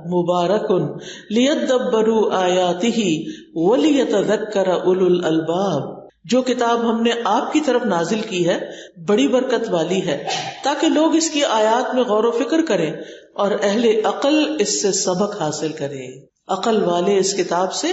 مبارک لیدبروا آیاتہ ولیتذکر اولو الالباب. جو کتاب ہم نے آپ کی طرف نازل کی ہے بڑی برکت والی ہے تاکہ لوگ اس کی آیات میں غور و فکر کریں اور اہل عقل اس سے سبق حاصل کریں. عقل والے اس کتاب سے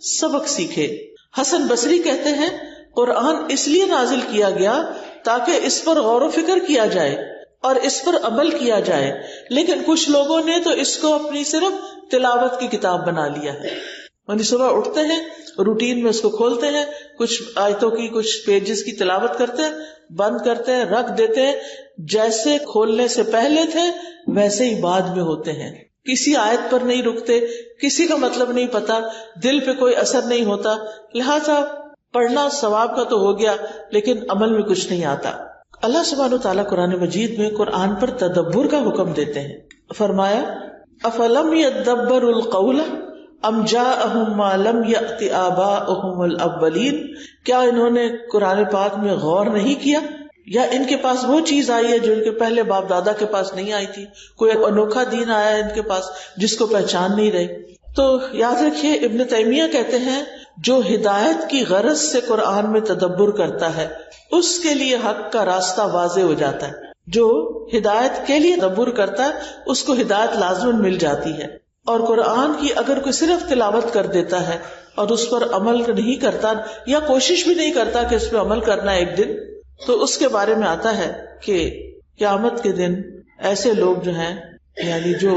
سبق سیکھے. حسن بصری کہتے ہیں قرآن اس لیے نازل کیا گیا تاکہ اس پر غور و فکر کیا جائے اور اس پر عمل کیا جائے، لیکن کچھ لوگوں نے تو اس کو اپنی صرف تلاوت کی کتاب بنا لیا ہے. یعنی صبح اٹھتے ہیں روٹین میں اس کو کھولتے ہیں، کچھ آیتوں کی کچھ پیجز کی تلاوت کرتے ہیں، بند کرتے ہیں، رکھ دیتے ہیں. جیسے کھولنے سے پہلے تھے ویسے ہی بعد میں ہوتے ہیں. کسی آیت پر نہیں رکتے، کسی کا مطلب نہیں پتا، دل پہ کوئی اثر نہیں ہوتا. لہٰذا پڑھنا ثواب کا تو ہو گیا لیکن عمل میں کچھ نہیں آتا. اللہ سبحانہ و تعالیٰ قرآن مجید میں قرآن پر تدبر کا حکم دیتے ہیں. فرمایا افلم یدبروا القول ام جاءہم ما لم یأت آباؤہم الاولین، کیا انہوں نے قرآن پاک میں غور نہیں کیا، یا ان کے پاس وہ چیز آئی ہے جو ان کے پہلے باپ دادا کے پاس نہیں آئی تھی، کوئی انوکھا دین آیا ہے ان کے پاس جس کو پہچان نہیں رہے۔ تو یاد رکھیے ابن تیمیہ کہتے ہیں جو ہدایت کی غرض سے قرآن میں تدبر کرتا ہے اس کے لیے حق کا راستہ واضح ہو جاتا ہے، جو ہدایت کے لیے تدبر کرتا ہے اس کو ہدایت لازماً مل جاتی ہے۔ اور قرآن کی اگر کوئی صرف تلاوت کر دیتا ہے اور اس پر عمل نہیں کرتا یا کوشش بھی نہیں کرتا کہ اس پہ عمل کرنا ایک دن، تو اس کے بارے میں آتا ہے کہ قیامت کے دن ایسے لوگ جو ہیں یعنی جو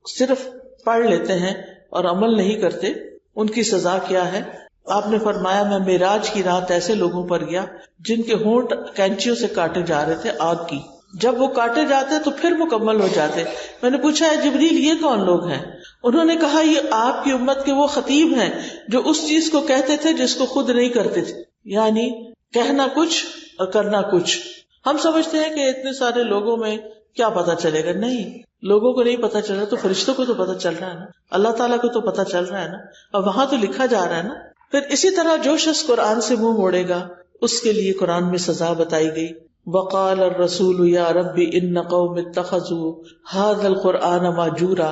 صرف پڑھ لیتے ہیں اور عمل نہیں کرتے ان کی سزا کیا ہے۔ آپ نے فرمایا میں معراج کی رات ایسے لوگوں پر گیا جن کے ہونٹ کینچیوں سے کاٹے جا رہے تھے آگ کی، جب وہ کاٹے جاتے تو پھر مکمل ہو جاتے۔ میں نے پوچھا ہے جبریل یہ کون لوگ ہیں؟ انہوں نے کہا یہ آپ کی امت کے وہ خطیب ہیں جو اس چیز کو کہتے تھے جس کو خود نہیں کرتے تھے، یعنی کہنا کچھ اور کرنا کچھ۔ ہم سمجھتے ہیں کہ اتنے سارے لوگوں میں کیا پتا چلے گا، نہیں، لوگوں کو نہیں پتا چل رہا تو فرشتوں کو تو پتا چل رہا ہے نا، اللہ تعالیٰ کو تو پتا چل رہا ہے نا، اور وہاں تو لکھا جا رہا ہے نا۔ پھر اسی طرح جو شخص قرآن سے منہ موڑے گا اس کے لیے قرآن میں سزا بتائی گئی۔ وقال الرسول یا رب ان قوم اتخذوا هذا القرآن مہجورا،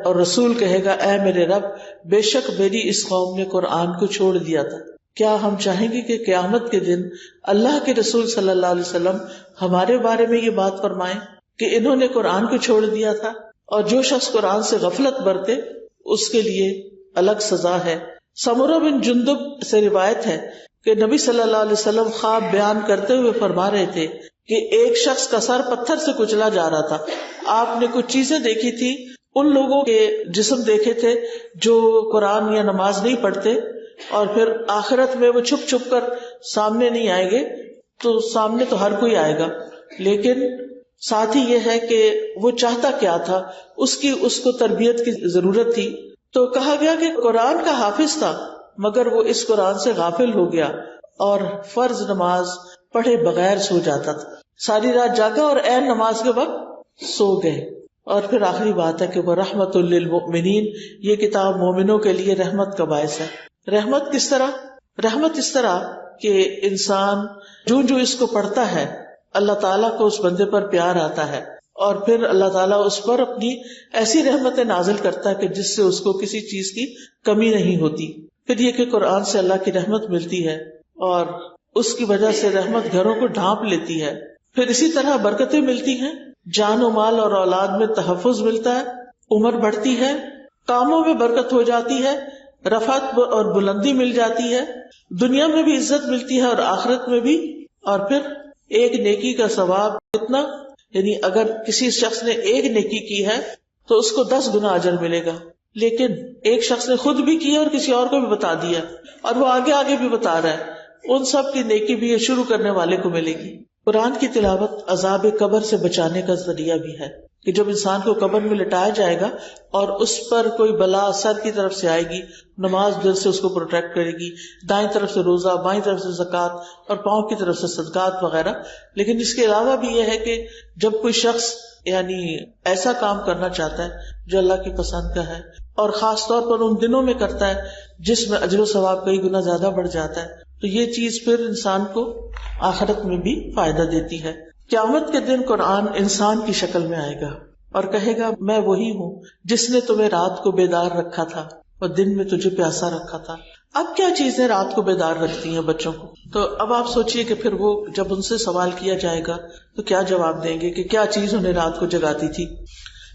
اور رسول کہے گا اے میرے رب بے شک میری اس قوم نے قرآن کو چھوڑ دیا تھا۔ کیا ہم چاہیں گے کہ قیامت کے دن اللہ کے رسول صلی اللہ علیہ وسلم ہمارے بارے میں یہ بات فرمائیں کہ انہوں نے قرآن کو چھوڑ دیا تھا؟ اور جو شخص قرآن سے غفلت برتے اس کے لیے الگ سزا ہے۔ سمرہ بن جندب سے روایت ہے کہ نبی صلی اللہ علیہ وسلم خواب بیان کرتے ہوئے فرما رہے تھے کہ ایک شخص کا سر پتھر سے کچلا جا رہا تھا۔ آپ نے کچھ چیزیں دیکھی تھی، ان لوگوں کے جسم دیکھے تھے جو قرآن یا نماز نہیں پڑھتے، اور پھر آخرت میں وہ چھپ چھپ کر سامنے نہیں آئیں گے، تو سامنے تو ہر کوئی آئے گا، لیکن ساتھ ہی یہ ہے کہ وہ چاہتا کیا تھا، اس کو تربیت کی ضرورت تھی۔ تو کہا گیا کہ قرآن کا حافظ تھا مگر وہ اس قرآن سے غافل ہو گیا اور فرض نماز پڑھے بغیر سو جاتا تھا، ساری رات جاگا اور عین نماز کے وقت سو گئے۔ اور پھر آخری بات ہے کہ وہ رحمت للمؤمنین، یہ کتاب مومنوں کے لیے رحمت کا باعث ہے۔ رحمت کس طرح؟ رحمت اس طرح کہ انسان جو اس کو پڑھتا ہے اللہ تعالیٰ کو اس بندے پر پیار آتا ہے، اور پھر اللہ تعالیٰ اس پر اپنی ایسی رحمتیں نازل کرتا ہے کہ جس سے اس کو کسی چیز کی کمی نہیں ہوتی۔ پھر یہ کہ قرآن سے اللہ کی رحمت ملتی ہے اور اس کی وجہ سے رحمت گھروں کو ڈھانپ لیتی ہے۔ پھر اسی طرح برکتیں ملتی ہیں، جان و مال اور اولاد میں تحفظ ملتا ہے، عمر بڑھتی ہے، کاموں میں برکت ہو جاتی ہے، رفعت اور بلندی مل جاتی ہے، دنیا میں بھی عزت ملتی ہے اور آخرت میں بھی۔ اور پھر ایک نیکی کا ثواب اتنا، یعنی اگر کسی شخص نے ایک نیکی کی ہے تو اس کو 10 گنا اجر ملے گا، لیکن ایک شخص نے خود بھی کیا اور کسی اور کو بھی بتا دیا اور وہ آگے بھی بتا رہا ہے، ان سب کی نیکی بھی یہ شروع کرنے والے کو ملے گی۔ قرآن کی تلاوت عذاب قبر سے بچانے کا ذریعہ بھی ہے کہ جب انسان کو قبر میں لٹایا جائے گا اور اس پر کوئی بلا سر کی طرف سے آئے گی، نماز دل سے اس کو پروٹیکٹ کرے گی، دائیں طرف سے روزہ، بائیں طرف سے زکوٰۃ اور پاؤں کی طرف سے صدقات وغیرہ۔ لیکن اس کے علاوہ بھی یہ ہے کہ جب کوئی شخص یعنی ایسا کام کرنا چاہتا ہے جو اللہ کی پسند کا ہے اور خاص طور پر ان دنوں میں کرتا ہے جس میں اجر و ثواب کئی گنا زیادہ بڑھ جاتا ہے، تو یہ چیز پھر انسان کو آخرت میں بھی فائدہ دیتی ہے۔ قیامت کے دن قرآن انسان کی شکل میں آئے گا اور کہے گا میں وہی ہوں جس نے تمہیں رات کو بیدار رکھا تھا اور دن میں تجھے پیاسا رکھا تھا۔ اب کیا چیزیں رات کو بیدار رکھتی ہیں بچوں کو؟ تو اب آپ سوچئے کہ پھر وہ جب ان سے سوال کیا جائے گا تو کیا جواب دیں گے کہ کیا چیز انہیں رات کو جگاتی تھی؟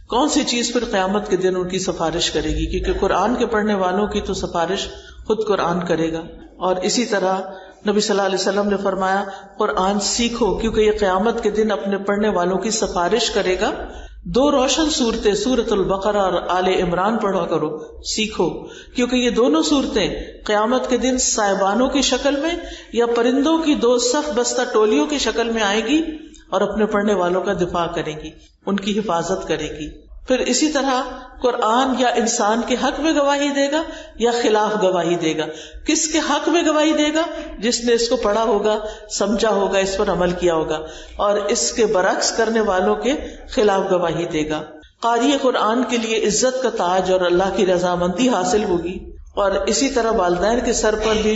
کون سی چیز پھر قیامت کے دن ان کی سفارش کرے گی؟ کیونکہ قرآن کے پڑھنے والوں کی تو سفارش خود قرآن کرے گا۔ اور اسی طرح نبی صلی اللہ علیہ وسلم نے فرمایا قرآن سیکھو کیونکہ یہ قیامت کے دن اپنے پڑھنے والوں کی سفارش کرے گا۔ 2 روشن صورتیں سورۃ البقرہ اور آل عمران پڑھا کرو، سیکھو، کیونکہ یہ دونوں صورتیں قیامت کے دن سائبانوں کی شکل میں یا پرندوں کی 2 صف بستہ ٹولیوں کی شکل میں آئے گی اور اپنے پڑھنے والوں کا دفاع کرے گی، ان کی حفاظت کرے گی۔ پھر اسی طرح قرآن یا انسان کے حق میں گواہی دے گا یا خلاف گواہی دے گا۔ کس کے حق میں گواہی دے گا؟ جس نے اس کو پڑھا ہوگا، سمجھا ہوگا، اس پر عمل کیا ہوگا، اور اس کے برعکس کرنے والوں کے خلاف گواہی دے گا۔ قاری قرآن کے لیے عزت کا تاج اور اللہ کی رضامندی حاصل ہوگی، اور اسی طرح والدین کے سر پر بھی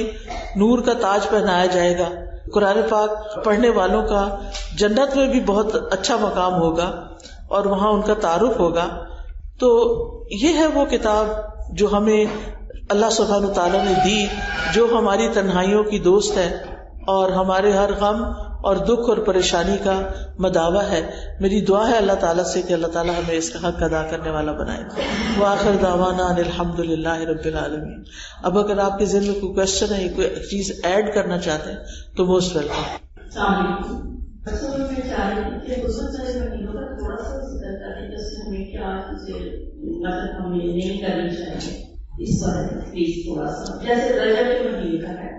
نور کا تاج پہنایا جائے گا. قرآن پاک پڑھنے والوں کا جنت میں بھی بہت اچھا مقام ہوگا اور وہاں ان کا تعارف ہوگا. تو یہ ہے وہ کتاب جو ہمیں اللہ سبحانہ تعالیٰ نے دی، جو ہماری تنہائیوں کی دوست ہے اور ہمارے ہر غم اور دکھ اور پریشانی کا مداوا ہے. میری دعا ہے اللہ تعالیٰ سے کہ اللہ تعالیٰ ہمیں اس کا حق ادا کرنے والا بنائے. وآخر دعوانا ان الحمد للہ رب العالمین. اب اگر آپ کے ذہن میں کوئی کوشچن ہے، کوئی چیز ایڈ کرنا چاہتے ہیں تو موسٹ ویلکم.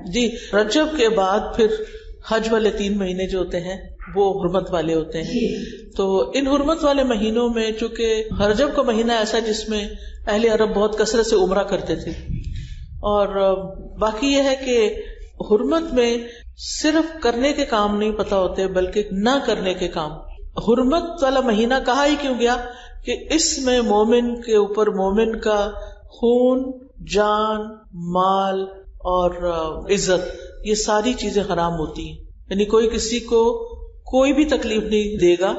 جی، رجب کے بعد پھر حج والے 3 مہینے جو ہوتے ہیں وہ حرمت والے ہوتے ہیں. تو ان حرمت والے مہینوں میں چونکہ رجب کا مہینہ ایسا جس میں اہل عرب بہت کثرت سے عمرہ کرتے تھے، اور باقی یہ ہے کہ حرمت میں صرف کرنے کے کام نہیں پتہ ہوتے بلکہ نہ کرنے کے کام. حرمت والا مہینہ کہا ہی کیوں گیا کہ اس میں مومن کے اوپر مومن کا خون، جان، مال اور عزت، یہ ساری چیزیں حرام ہوتی ہیں. یعنی کوئی کسی کو کوئی بھی تکلیف نہیں دے گا،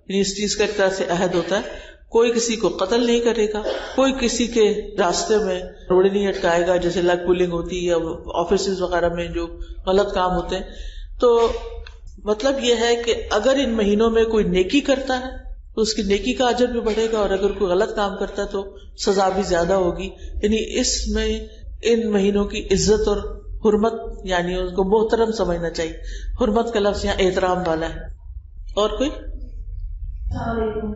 یعنی اس چیز کا ایک طرح سے عہد ہوتا ہے. کوئی کسی کو قتل نہیں کرے گا، کوئی کسی کے راستے میں روڑے نہیں اٹکائے گا جیسے لیگ پولنگ ہوتی ہے یا آفیسز وغیرہ میں جو غلط کام ہوتے ہیں. تو مطلب یہ ہے کہ اگر ان مہینوں میں کوئی نیکی کرتا ہے تو اس کی نیکی کا اجر بھی بڑھے گا، اور اگر کوئی غلط کام کرتا ہے تو سزا بھی زیادہ ہوگی. یعنی اس میں ان مہینوں کی عزت اور حرمت، یعنی اس کو محترم سمجھنا چاہیے. حرمت کا لفظ یہاں احترام والا ہے. اور کوئی؟ السلام علیکم.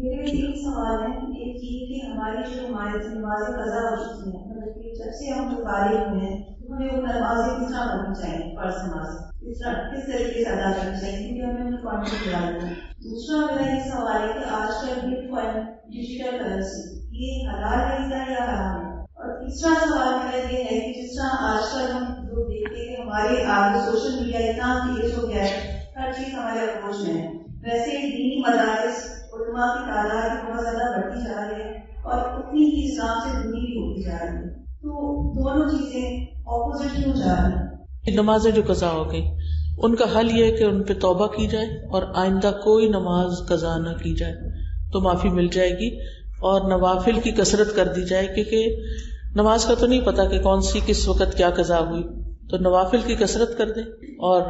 میرے 3 سوال ہیں. ایک یہ کہ ہماری جو نمازیں قضا ہو چکی ہیں، مطلب کہ جب سے ہم فارغ ہوئے ہیں ہمیں وہ نمازیں کس طرح پڑھنی چاہیے، فرض نمازیں کس طریقے سے ادا کرنی چاہیے، کیونکہ ہمیں ان کو ڈالا ہے. دوسرا میرا یہ سوال ہے کہ آج کل بٹ کوائن ڈیجیٹل کرنسی یہ حلال ہے یا حرام ہے. اور تیسرا سوال میرا یہ ہے کہ جس طرح آج کل ہم لوگ دیکھتے ہیں کہ ہمارے آگے سوشل میڈیا اتنا تیز ہو گیا ہے، ہر چیز ہمارے اپروچ میں ہے. ویسے دینی مدارس علماء کی تعداد بہت زیادہ بڑھتی جا رہی ہے اور اتنی ہی اسلام سے دوری بھی ہوتی جا رہی ہے. تو دونوں چیزیں اپوزٹ کیوں جا رہی ہیں؟ نمازیں جو قضا ہو گئی ان کا حل یہ ہے کہ ان پہ توبہ کی جائے اور آئندہ کوئی نماز قضا نہ کی جائے تو معافی مل جائے گی، اور نوافل کی کثرت کر دی جائے، کیونکہ نماز کا تو نہیں پتا کہ کون سی کس وقت کیا قضا ہوئی. تو نوافل کی کثرت کر دیں اور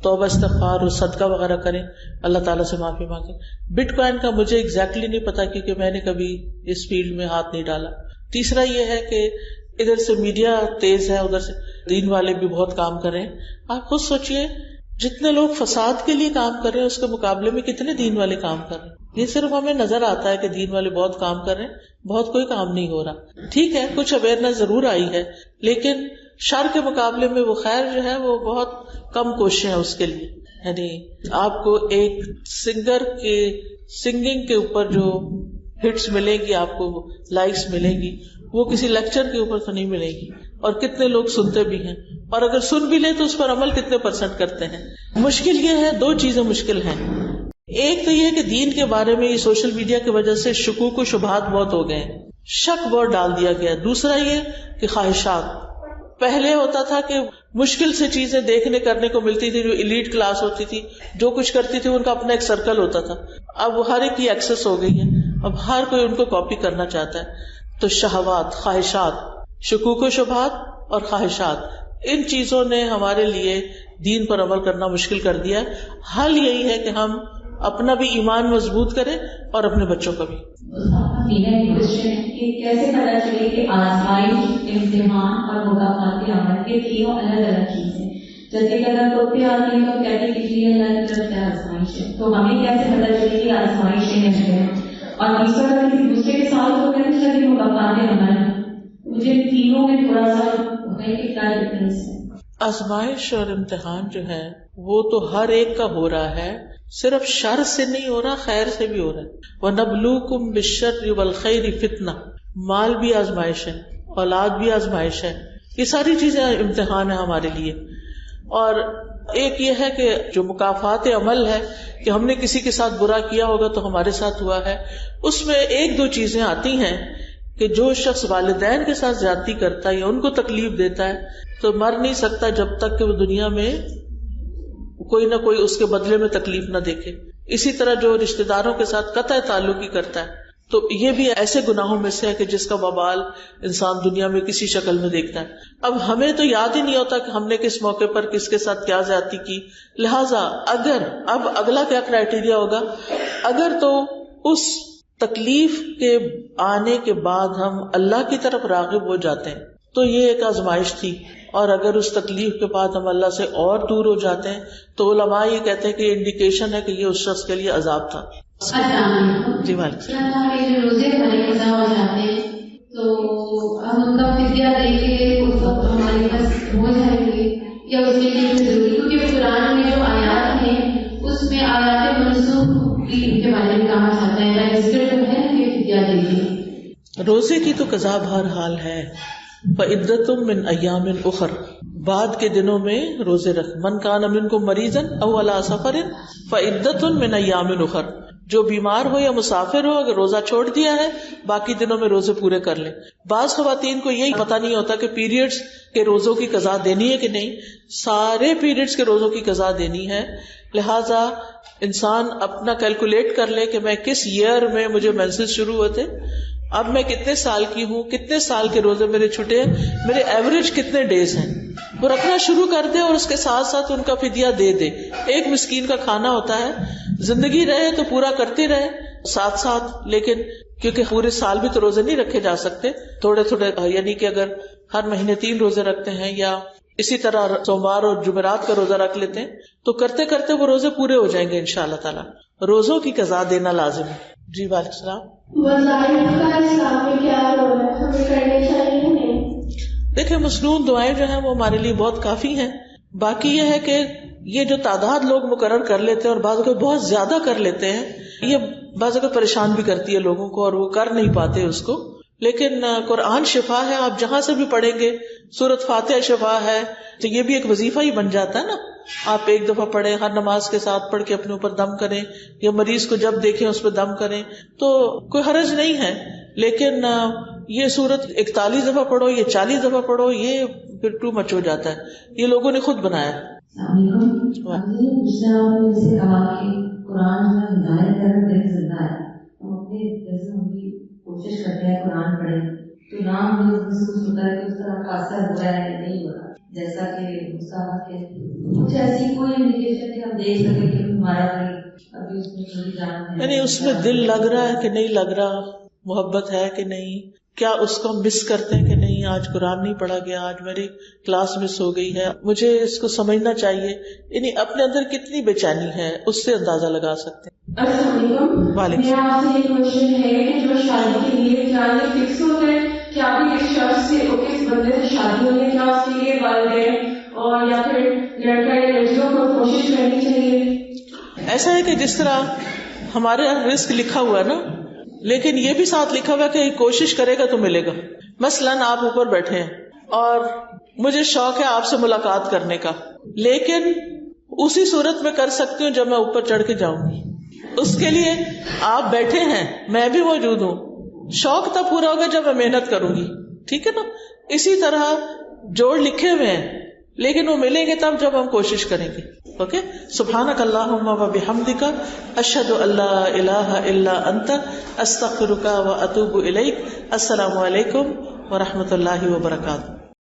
توبہ استغفار اور صدقہ وغیرہ کریں، اللہ تعالیٰ سے معافی مانگیں. بٹ کوائن کا مجھے ایگزیکٹلی نہیں پتا کیونکہ میں نے کبھی اس فیلڈ میں ہاتھ نہیں ڈالا. تیسرا یہ ہے کہ ادھر سے میڈیا تیز ہے، ادھر سے دین والے بھی بہت کام کر رہے ہیں. آپ خود سوچئے جتنے لوگ فساد کے لیے کام کر رہے ہیں اس کے مقابلے میں کتنے دین والے کام کر رہے ہیں. یہ صرف ہمیں نظر آتا ہے کہ دین والے بہت کام کر رہے ہیں، بہت کوئی کام نہیں ہو رہا. ٹھیک ہے کچھ اویئرنیس ضرور آئی ہے، لیکن شر کے مقابلے میں وہ خیر جو ہے وہ بہت کم کوششیں ہیں اس کے لیے. یعنی آپ کو ایک سنگر کے سنگنگ کے اوپر جو ہٹس ملیں گی، آپ کو لائکس ملیں گی، وہ کسی لیکچر کے اوپر تو نہیں ملے گی. اور کتنے لوگ سنتے بھی ہیں، اور اگر سن بھی لیں تو اس پر عمل کتنے % کرتے ہیں. مشکل یہ ہے، 2 چیزیں مشکل ہیں. ایک تو یہ کہ دین کے بارے میں یہ سوشل میڈیا کی وجہ سے شکوک و شبہات بہت ہو گئے ہیں، شک بہت ڈال دیا گیا. دوسرا یہ کہ خواہشات، پہلے ہوتا تھا کہ مشکل سے چیزیں دیکھنے کرنے کو ملتی تھی، جو ایلیٹ کلاس ہوتی تھی جو کچھ کرتی تھی ان کا اپنا ایک سرکل ہوتا تھا. اب ہر ایک کی ایکسس ہو گئی ہے، اب ہر کوئی ان کو کاپی کرنا چاہتا ہے. تو شہوات، خواہشات، شکوک و شبہات اور خواہشات، ان چیزوں نے ہمارے لیے دین پر عمل کرنا مشکل کر دیا ہے. حل یہی ہے کہ ہم اپنا بھی ایمان مضبوط کریں اور اپنے بچوں کا بھی. کیسے پتا چلے کہ آزمائش، امتحان اور مقامات عمل کے تینوں الگ الگ چیزیں؟ جیسے کہ اگر کوئی آدمی تو کہتے ہیں کہ اللہ کی طرف سے آزمائش ہے، تو ہمیں کیسے پتا چلے کہ آزمائشیں ہیں؟ اور تیسرا کسی دوسرے کے ساتھ تو کہتے ہیں کہ مقامات عمل ہے. مجھے تینوں میں تھوڑا سا کیا ڈفرینس ہے؟ آزمائش اور امتحان جو ہے وہ تو ہر ایک کا ہو رہا ہے، صرف شر سے نہیں ہو رہا، خیر سے بھی ہو رہا ہے. وَنَبْلُوكُمْ بِالشَّرِّ وَالْخَيْرِ فِتْنَةً، مال بھی آزمائش ہے، اولاد بھی آزمائش ہے، یہ ساری چیزیں امتحان ہے ہمارے لیے. اور ایک یہ ہے کہ جو مکافات عمل ہے کہ ہم نے کسی کے ساتھ برا کیا ہوگا تو ہمارے ساتھ ہوا ہے، اس میں ایک دو چیزیں آتی ہیں کہ جو شخص والدین کے ساتھ زیادتی کرتا ہے یا ان کو تکلیف دیتا ہے تو مر نہیں سکتا جب تک کہ وہ دنیا میں کوئی نہ کوئی اس کے بدلے میں تکلیف نہ دیکھے. اسی طرح جو رشتہ داروں کے ساتھ قطع تعلقی کرتا ہے تو یہ بھی ایسے گناہوں میں سے ہے کہ جس کا وبال انسان دنیا میں کسی شکل میں دیکھتا ہے. اب ہمیں تو یاد ہی نہیں ہوتا کہ ہم نے کس موقع پر کس کے ساتھ کیا زیادتی کی. لہٰذا اگر اب اگلا کیا کرائیٹیریا ہوگا، اگر تو اس تکلیف کے آنے کے بعد ہم اللہ کی طرف راغب ہو جاتے ہیں تو یہ ایک آزمائش تھی، اور اگر اس تکلیف کے بعد ہم اللہ سے اور دور ہو جاتے ہیں تو علماء یہ کہتے ہیں کہ یہ انڈیکیشن ہے کہ یہ اس شخص کے لیے عذاب تھا. جی جو روزے ہمارے قضا ہو جاتے ہیں تو ہم ان کا فدیہ دے کے اس وقت ہمارے پاس ہو جائیں گے یا اس کے لیے ضروری، کیونکہ قرآن میں جو آیات ہیں اس میں آیات منسوخ کے بارے میں کہا جاتا ہے رجسٹر جو ہے کہ فدیہ دے دیں. روزے کی تو قضا بہرحال ہے. فعدۃ من ایام اخر، بعد کے دنوں میں روزے رکھ. من کان منکم مریضا او علی سفر فعدۃ من ایام اخر، جو بیمار ہو یا مسافر ہو اگر روزہ چھوڑ دیا ہے باقی دنوں میں روزے پورے کر لیں. بعض خواتین کو یہی پتہ نہیں ہوتا کہ پیریڈز کے روزوں کی قضا دینی ہے کہ نہیں. سارے پیریڈز کے روزوں کی قضا دینی ہے، لہذا انسان اپنا کیلکولیٹ کر لے کہ میں کس ایئر میں مجھے مینسز شروع ہوتے، اب میں کتنے سال کی ہوں، کتنے سال کے روزے میرے چھٹے ہیں، میرے ایوریج کتنے ڈیز ہیں، وہ رکھنا شروع کر دے اور اس کے ساتھ ساتھ ان کا فدیہ دے دے. ایک مسکین کا کھانا ہوتا ہے، زندگی رہے تو پورا کرتے رہے ساتھ ساتھ، لیکن کیونکہ پورے سال بھی تو روزے نہیں رکھے جا سکتے، تھوڑے تھوڑے، یعنی کہ اگر ہر مہینے 3 روزے رکھتے ہیں یا اسی طرح سوموار اور جمعرات کا روزہ رکھ لیتے ہیں تو کرتے کرتے وہ روزے پورے ہو جائیں گے انشاءاللہ تعالی. روزوں کی قضا دینا لازم ہے. جی وعلیکم السلام. دیکھیں مصنون دعائیں جو ہیں وہ ہمارے لیے بہت کافی ہیں. باقی یہ ہے کہ یہ جو تعداد لوگ مقرر کر لیتے ہیں اور بعض اوقات بہت زیادہ کر لیتے ہیں، یہ بعض اوقات پریشان بھی کرتی ہے لوگوں کو اور وہ کر نہیں پاتے اس کو. لیکن قرآن شفا ہے، آپ جہاں سے بھی پڑھیں گے. سورۃ فاتحہ شفا ہے، تو یہ بھی ایک وظیفہ ہی بن جاتا ہے نا. آپ ایک دفعہ پڑھیں، ہر نماز کے ساتھ پڑھ کے اپنے اوپر دم کریں، یا مریض کو جب دیکھیں اس پہ دم کریں تو کوئی حرج نہیں ہے. لیکن یہ سورت 41 دفعہ پڑھو، یہ 40 دفعہ پڑھو، یہ پھر ٹو مچ ہو جاتا ہے. یہ لوگوں نے خود بنایا. کوشش کرتے ہیں قرآن پڑھے تو نام بھی محسوس ہوتا ہے کہ اس طرح کا اثر ہو رہا ہے نہیں ہو رہا، جیسا کہ مساوات کے کچھ ایسی کوئی انڈیکیشن کہ ہم دیکھ سکیں کہ ہمارا ابھی اس میں تھوڑی جان ہے، یعنی اس میں دل لگ رہا ہے کہ نہیں لگ رہا، محبت ہے کہ نہیں، کیا اس کو مس کرتے ہیں کہ نہیں، آج قرآن نہیں پڑھا گیا، آج میری کلاس مس ہو گئی ہے، مجھے اس کو سمجھنا چاہیے. یعنی اپنے اندر کتنی بے چینی ہے اس سے اندازہ لگا سکتے ہیں. السلام علیکم. وعلیکم. میرا آپ سے یہ کوشچن ہے کہ جو شادی کے لیے کیا یہ فکس ہوتا ہے کہ آپ کی کس شخص سے اور کس بندے سے شادی ہونی ہے، کیا اس کے لیے والدین اور یا پھر لڑکا یا لڑکیوں کو کوشش کرنی چاہیے؟ ایسا ہے کہ جس طرح ہمارے یہاں رزق لکھا ہوا ہے نا، لیکن یہ بھی ساتھ لکھا ہوا ہے کہ کوشش کرے گا تو ملے گا. مثلاً آپ اوپر بیٹھے ہیں اور مجھے شوق ہے آپ سے ملاقات کرنے کا، لیکن اسی صورت میں کر سکتی ہوں جب میں اوپر چڑھ کے جاؤں گی. اس کے لیے آپ بیٹھے ہیں، میں بھی موجود ہوں، شوق تب پورا ہوگا جب میں محنت کروں گی. ٹھیک ہے نا؟ اسی طرح جوڑ لکھے ہوئے ہیں لیکن وہ ملیں گے تب جب ہم کوشش کریں گے. اوکے. سبحانک اللہم و بحمدک، اشہد ان لا الہ الا انت، استغفرک و اتوب الیک. السلام علیکم و رحمۃ اللہ وبرکاتہ.